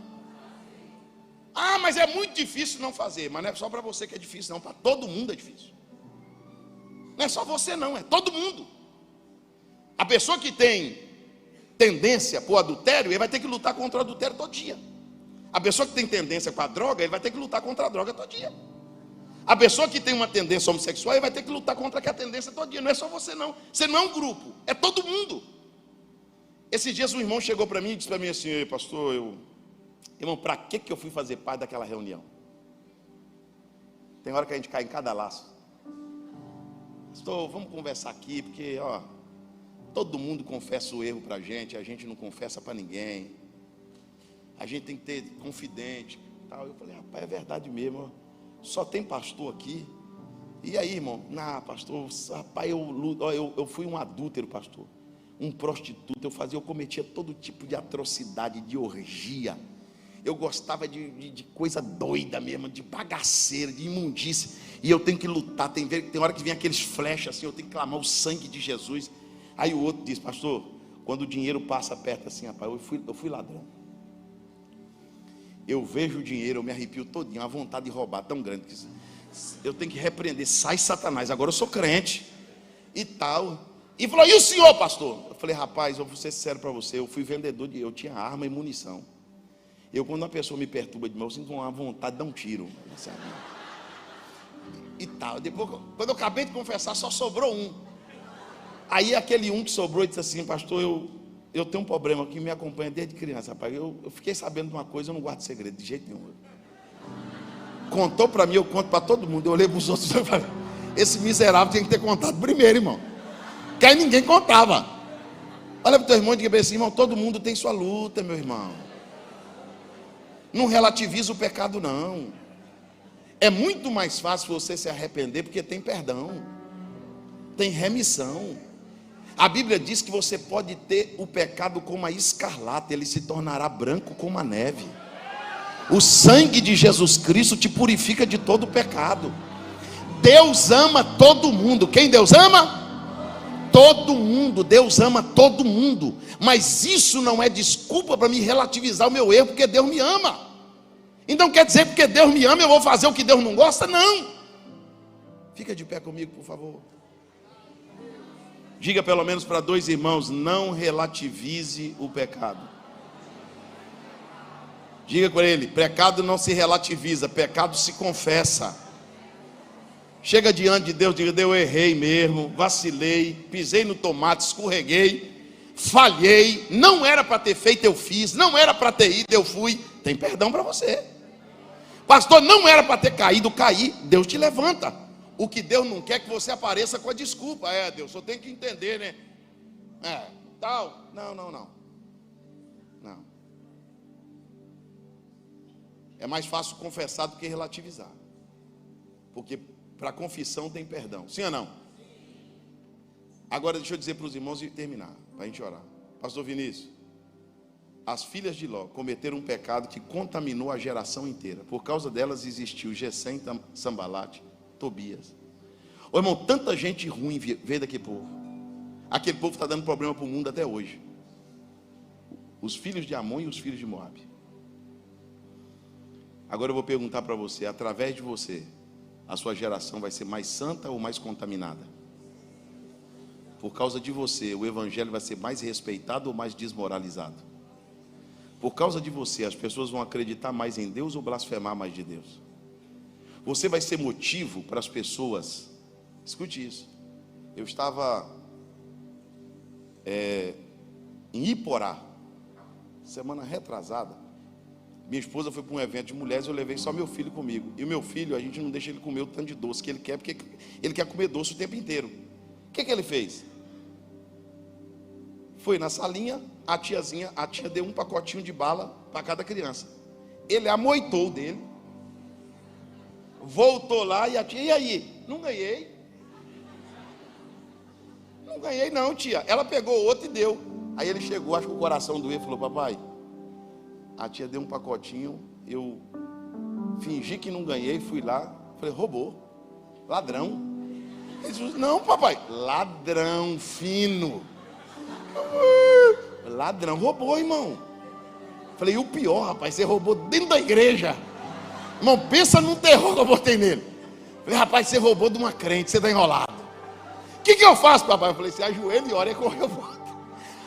Mas é muito difícil não fazer. Mas não é só para você que é difícil, não. Para todo mundo é difícil. Não é só você, não. É todo mundo. A pessoa que tem tendência para o adultério, ele vai ter que lutar contra o adultério todo dia. A pessoa que tem tendência para a droga, ele vai ter que lutar contra a droga todo dia. A pessoa que tem uma tendência homossexual, ele vai ter que lutar contra aquela tendência todo dia. Não é só você, não. Você não é um grupo, é todo mundo. Esses dias um irmão chegou para mim e disse para mim assim: Ei, pastor, irmão, para que eu fui fazer parte daquela reunião? Tem hora que a gente cai em cada laço. Pastor, vamos conversar aqui, porque todo mundo confessa o erro para a gente não confessa para ninguém. A gente tem que ter confidente. Tal. Eu falei: rapaz, é verdade mesmo. Só tem pastor aqui. E aí, irmão? Não, pastor, rapaz, eu fui um adúltero, pastor. Um prostituto. Eu cometia todo tipo de atrocidade, de orgia. Eu gostava de coisa doida mesmo, de bagaceira, de imundície. E eu tenho que lutar. Tem hora que vem aqueles flashes assim, eu tenho que clamar o sangue de Jesus. Aí o outro diz: pastor, quando o dinheiro passa perto assim, rapaz, eu fui ladrão. Eu vejo o dinheiro, eu me arrepio todinho, a vontade de roubar tão grande que eu tenho que repreender. Sai, Satanás, agora eu sou crente e tal. E falou: e o senhor, pastor? Eu falei: rapaz, eu vou ser sincero para você, eu fui vendedor eu tinha arma e munição. Quando uma pessoa me perturba demais, eu sinto uma vontade de dar um tiro, sabe? E tal. Depois, quando eu acabei de confessar, só sobrou um. Aí aquele um que sobrou disse assim: pastor, eu tenho um problema que me acompanha desde criança, rapaz. Eu fiquei sabendo de uma coisa, eu não guardo segredo de jeito nenhum. Contou para mim, eu conto para todo mundo. Eu olhei para os outros e falei: esse miserável tem que ter contado primeiro, irmão. Que aí ninguém contava. Olha para o teu irmão e diga assim: irmão, todo mundo tem sua luta, meu irmão. Não relativiza o pecado, não. É muito mais fácil você se arrepender porque tem perdão, tem remissão. A Bíblia diz que você pode ter o pecado como a escarlata, ele se tornará branco como a neve. O sangue de Jesus Cristo te purifica de todo o pecado. Deus ama todo mundo. Quem Deus ama? Todo mundo. Deus ama todo mundo. Mas isso não é desculpa para me relativizar o meu erro, porque Deus me ama. Então quer dizer, porque Deus me ama, eu vou fazer o que Deus não gosta? Não. Fica de pé comigo, por favor. Diga pelo menos para dois irmãos: não relativize o pecado. Diga com ele: pecado não se relativiza, pecado se confessa. Chega diante de Deus, diga: Deus, eu errei mesmo, vacilei, pisei no tomate, escorreguei, falhei, não era para ter feito, eu fiz, não era para ter ido, eu fui. Tem perdão para você. Pastor, não era para ter caído, caí. Deus te levanta. O que Deus não quer é que você apareça com a desculpa. Deus, só tem que entender, né? Tal. Não. É mais fácil confessar do que relativizar. Porque para confissão tem perdão. Sim ou não? Agora deixa eu dizer para os irmãos e terminar, para a gente orar. Pastor Vinícius, as filhas de Ló cometeram um pecado que contaminou a geração inteira. Por causa delas existiu Gesem, Sambalate, Tobias. Ô irmão, tanta gente ruim veio daquele povo. Aquele povo está dando problema para o mundo até hoje. Os filhos de Amon e os filhos de Moabe. Agora eu vou perguntar para você, através de você, a sua geração vai ser mais santa ou mais contaminada? Por causa de você, o evangelho vai ser mais respeitado ou mais desmoralizado? Por causa de você, as pessoas vão acreditar mais em Deus ou blasfemar mais de Deus? Você vai ser motivo para as pessoas. Escute isso. Eu estava em Iporá, semana retrasada. Minha esposa foi para um evento de mulheres, eu levei só meu filho comigo. E o meu filho, a gente não deixa ele comer o tanto de doce que ele quer, porque ele quer comer doce o tempo inteiro. O que ele fez? Foi na salinha, a tia deu um pacotinho de bala para cada criança. Ele amoitou o dele, voltou lá e a tia: e aí? Não ganhei. Não ganhei não, tia. Ela pegou outro e deu. Aí ele chegou, acho que o coração doeu, e falou: papai, a tia deu um pacotinho, eu fingi que não ganhei, fui lá, falei: roubou, ladrão. Ele disse: não, papai, ladrão fino. Ladrão, roubou, irmão. Falei: e o pior, rapaz, você roubou dentro da igreja. Irmão, pensa num terror que eu botei nele. Falei: rapaz, você roubou de uma crente, você está enrolado. O que eu faço, papai? Eu falei: você ajoelha e ora, e corre, eu volto.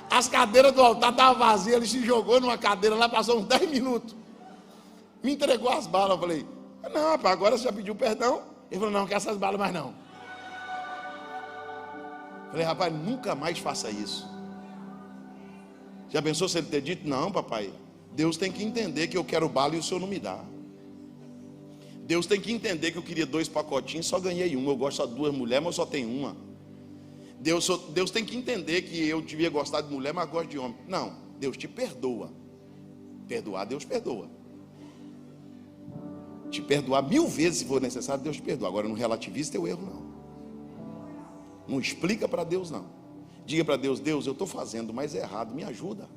As cadeiras do altar estavam vazias, ele se jogou numa cadeira lá, passou uns 10 minutos. Me entregou as balas, eu falei: não, rapaz, agora você já pediu perdão? Ele falou: não quer essas balas mais não. Eu falei: rapaz, nunca mais faça isso. Já pensou se ele ter dito: não, papai, Deus tem que entender que eu quero bala e o senhor não me dá. Deus tem que entender que eu queria 2 pacotinhos, só ganhei um. Eu gosto só de 2 mulheres, mas eu só tenho uma. Deus tem que entender que eu devia gostar de mulher, mas gosto de homem. Não, Deus te perdoa. Perdoar, Deus perdoa. Te perdoar 1000 vezes se for necessário, Deus te perdoa. Agora não relativize teu erro, não. Não explica para Deus, não. Diga para Deus: Deus, eu estou fazendo, mas é errado, me ajuda.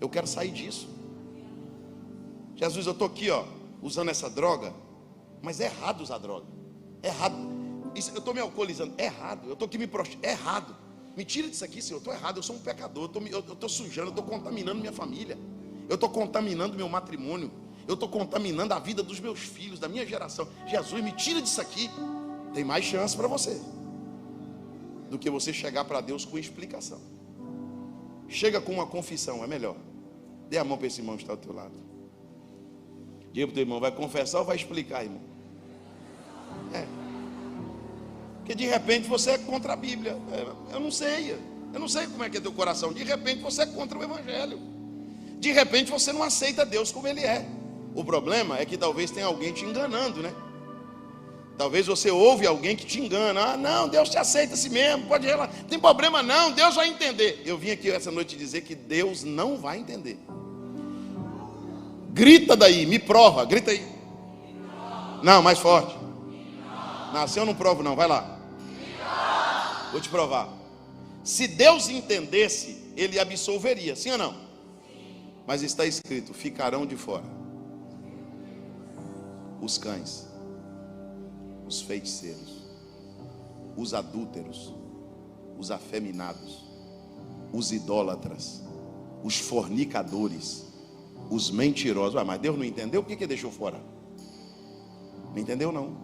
Eu quero sair disso. Jesus, eu estou aqui, usando essa droga, mas é errado usar droga. É errado. Isso, eu estou me alcoolizando, é errado. Eu estou aqui me prostituindo, é errado. Me tira disso aqui, Senhor, eu estou errado. Eu sou um pecador, eu estou sujando, eu estou contaminando minha família. Eu estou contaminando meu matrimônio. Eu estou contaminando a vida dos meus filhos, da minha geração. Jesus, me tira disso aqui. Tem mais chance para você do que você chegar para Deus com explicação. Chega com uma confissão, é melhor. Dê a mão para esse irmão que está do teu lado. Diga para o teu irmão: vai confessar ou vai explicar, irmão? Porque de repente você é contra a Bíblia. Eu não sei como é que é teu coração. De repente você é contra o Evangelho. De repente você não aceita Deus como Ele é. O problema é que talvez tenha alguém te enganando, né? Talvez você ouve alguém que te engana. Não, Deus te aceita assim mesmo, pode relatar. Não tem problema não, Deus vai entender. Eu vim aqui essa noite dizer que Deus não vai entender. Grita daí, me prova, grita aí. Não, mais forte. Não, assim eu não provo não, vai lá. Vou te provar. Se Deus entendesse, Ele absolveria, sim ou não? Mas está escrito: ficarão de fora os cães, os feiticeiros, os adúlteros, os afeminados, os idólatras, os fornicadores, os mentirosos. Mas Deus não entendeu? Por que deixou fora? Não entendeu não.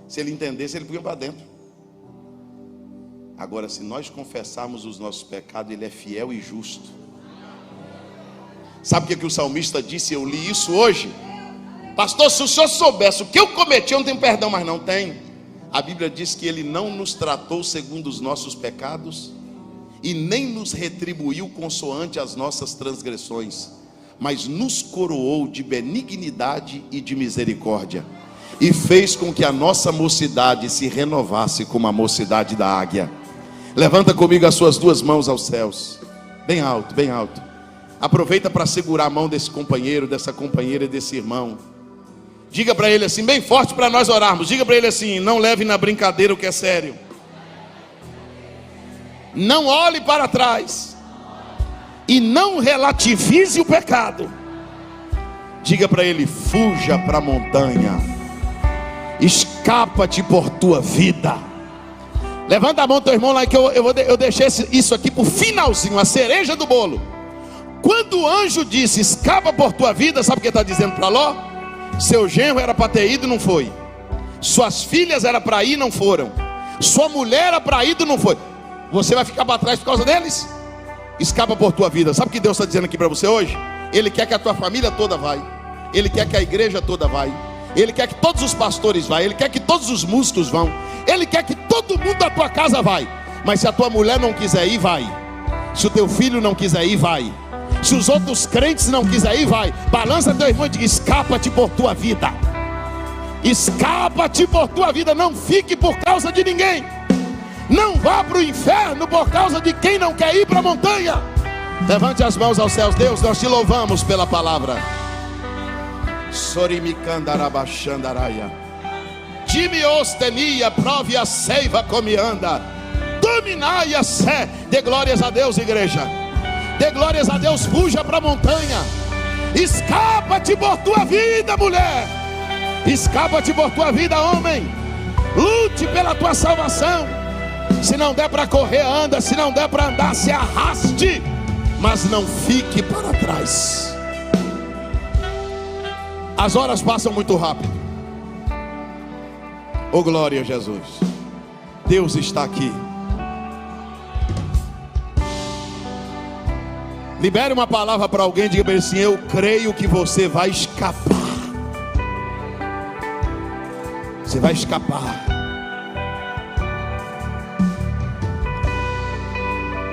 Se Ele entendesse, Ele punha para dentro. Agora, se nós confessarmos os nossos pecados, Ele é fiel e justo. Sabe o que o salmista disse? Eu li isso hoje. Pastor, se o senhor soubesse o que eu cometi, eu não tenho perdão, mas não tenho. A Bíblia diz que Ele não nos tratou segundo os nossos pecados e nem nos retribuiu consoante as nossas transgressões, mas nos coroou de benignidade e de misericórdia, e fez com que a nossa mocidade se renovasse como a mocidade da águia. Levanta comigo as suas duas mãos aos céus, bem alto, bem alto. Aproveita para segurar a mão desse companheiro, dessa companheira, desse irmão. Diga para ele assim, bem forte para nós orarmos. Diga para ele assim, não leve na brincadeira o que é sério. Não olhe para trás e não relativize o pecado. Diga para ele, fuja para a montanha, escapa-te por tua vida. Levanta a mão do teu irmão lá, que eu deixei isso aqui para o finalzinho, a cereja do bolo. Quando o anjo disse, escapa por tua vida, sabe o que está dizendo para Ló? Seu genro era para ter ido, não foi. Suas filhas era para ir, não foram. Sua mulher era para ir, não foi. Você vai ficar para trás por causa deles? Escapa por tua vida. Sabe o que Deus está dizendo aqui para você hoje? Ele quer que a tua família toda vai. Ele quer que a igreja toda vai. Ele quer que todos os pastores vão. Ele quer que todos os músicos vão. Ele quer que todo mundo da tua casa vai. Mas se a tua mulher não quiser ir, vai. Se o teu filho não quiser ir, vai. Se os outros crentes não quiserem ir, vai. Balança teu irmão e diga, escapa-te por tua vida. Escapa-te por tua vida. Não fique por causa de ninguém. Não vá para o inferno por causa de quem não quer ir para a montanha. Levante as mãos aos céus. Deus, nós te louvamos pela palavra. Sorimicandarabachandaraia. Time ostenia, prove a seiva comianda. Dominai a sé. Dê glórias a Deus, igreja. Dê glórias a Deus, fuja para a montanha. Escapa-te por tua vida, mulher. Escapa-te por tua vida, homem. Lute pela tua salvação. Se não der para correr, anda. Se não der para andar, se arraste. Mas não fique para trás. As horas passam muito rápido. Oh, glória a Jesus. Deus está aqui. Libere uma palavra para alguém, diga para ele assim, eu creio que você vai escapar. Você vai escapar.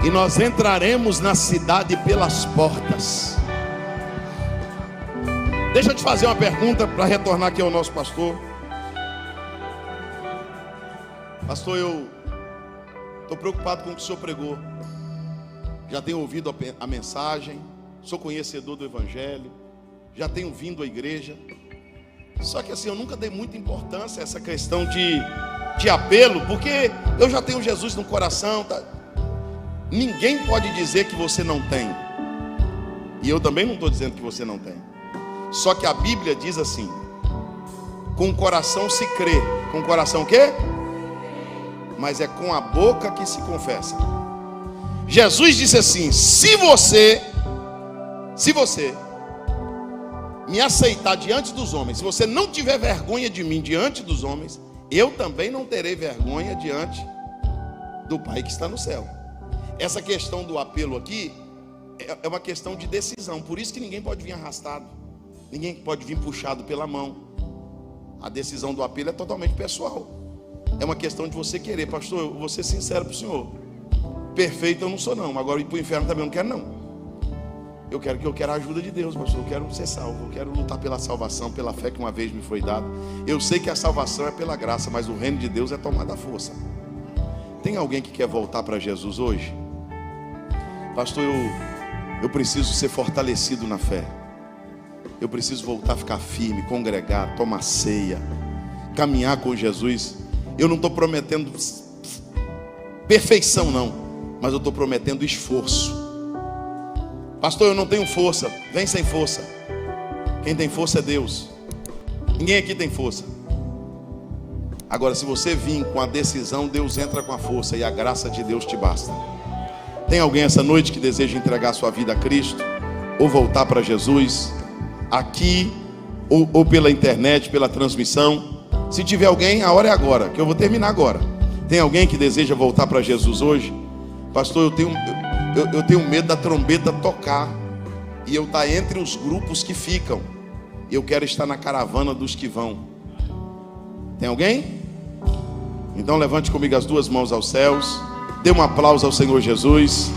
E nós entraremos na cidade pelas portas. Deixa eu te fazer uma pergunta para retornar aqui ao nosso pastor. Pastor, eu estou preocupado com o que o senhor pregou. Já tenho ouvido a mensagem, sou conhecedor do evangelho, já tenho vindo à igreja. Só que assim, eu nunca dei muita importância a essa questão de apelo, porque eu já tenho Jesus no coração, tá? Ninguém pode dizer que você não tem. E eu também não estou dizendo que você não tem. Só que a Bíblia diz assim, com o coração se crê. Com o coração o quê? Mas é com a boca que se confessa. Jesus disse assim, se você me aceitar diante dos homens, se você não tiver vergonha de mim diante dos homens, eu também não terei vergonha diante do Pai que está no céu. Essa questão do apelo aqui é uma questão de decisão. Por isso que ninguém pode vir arrastado, ninguém pode vir puxado pela mão. A decisão do apelo é totalmente pessoal. É uma questão de você querer. Pastor, eu vou ser sincero para o senhor, perfeito eu não sou não. Agora ir para o inferno também eu não quero não. Eu quero a ajuda de Deus, pastor. Eu quero ser salvo, eu quero lutar pela salvação, pela fé que uma vez me foi dada. Eu sei que a salvação é pela graça, mas o reino de Deus é tomada à força. Tem alguém que quer voltar para Jesus hoje? Pastor, eu preciso ser fortalecido na fé. Eu preciso voltar a ficar firme, congregar, tomar ceia, caminhar com Jesus. Eu não estou prometendo perfeição não, mas eu estou prometendo esforço. Pastor, eu não tenho força. Vem sem força. Quem tem força é Deus. Ninguém aqui tem força. Agora, se você vir com a decisão, Deus entra com a força e a graça de Deus te basta. Tem alguém essa noite que deseja entregar sua vida a Cristo, ou voltar para Jesus, aqui, ou pela internet, pela transmissão? Se tiver alguém, a hora é agora, que eu vou terminar agora. Tem alguém que deseja voltar para Jesus hoje? Pastor, eu tenho medo da trombeta tocar e eu estar entre os grupos que ficam. E eu quero estar na caravana dos que vão. Tem alguém? Então levante comigo as duas mãos aos céus. Dê um aplauso ao Senhor Jesus.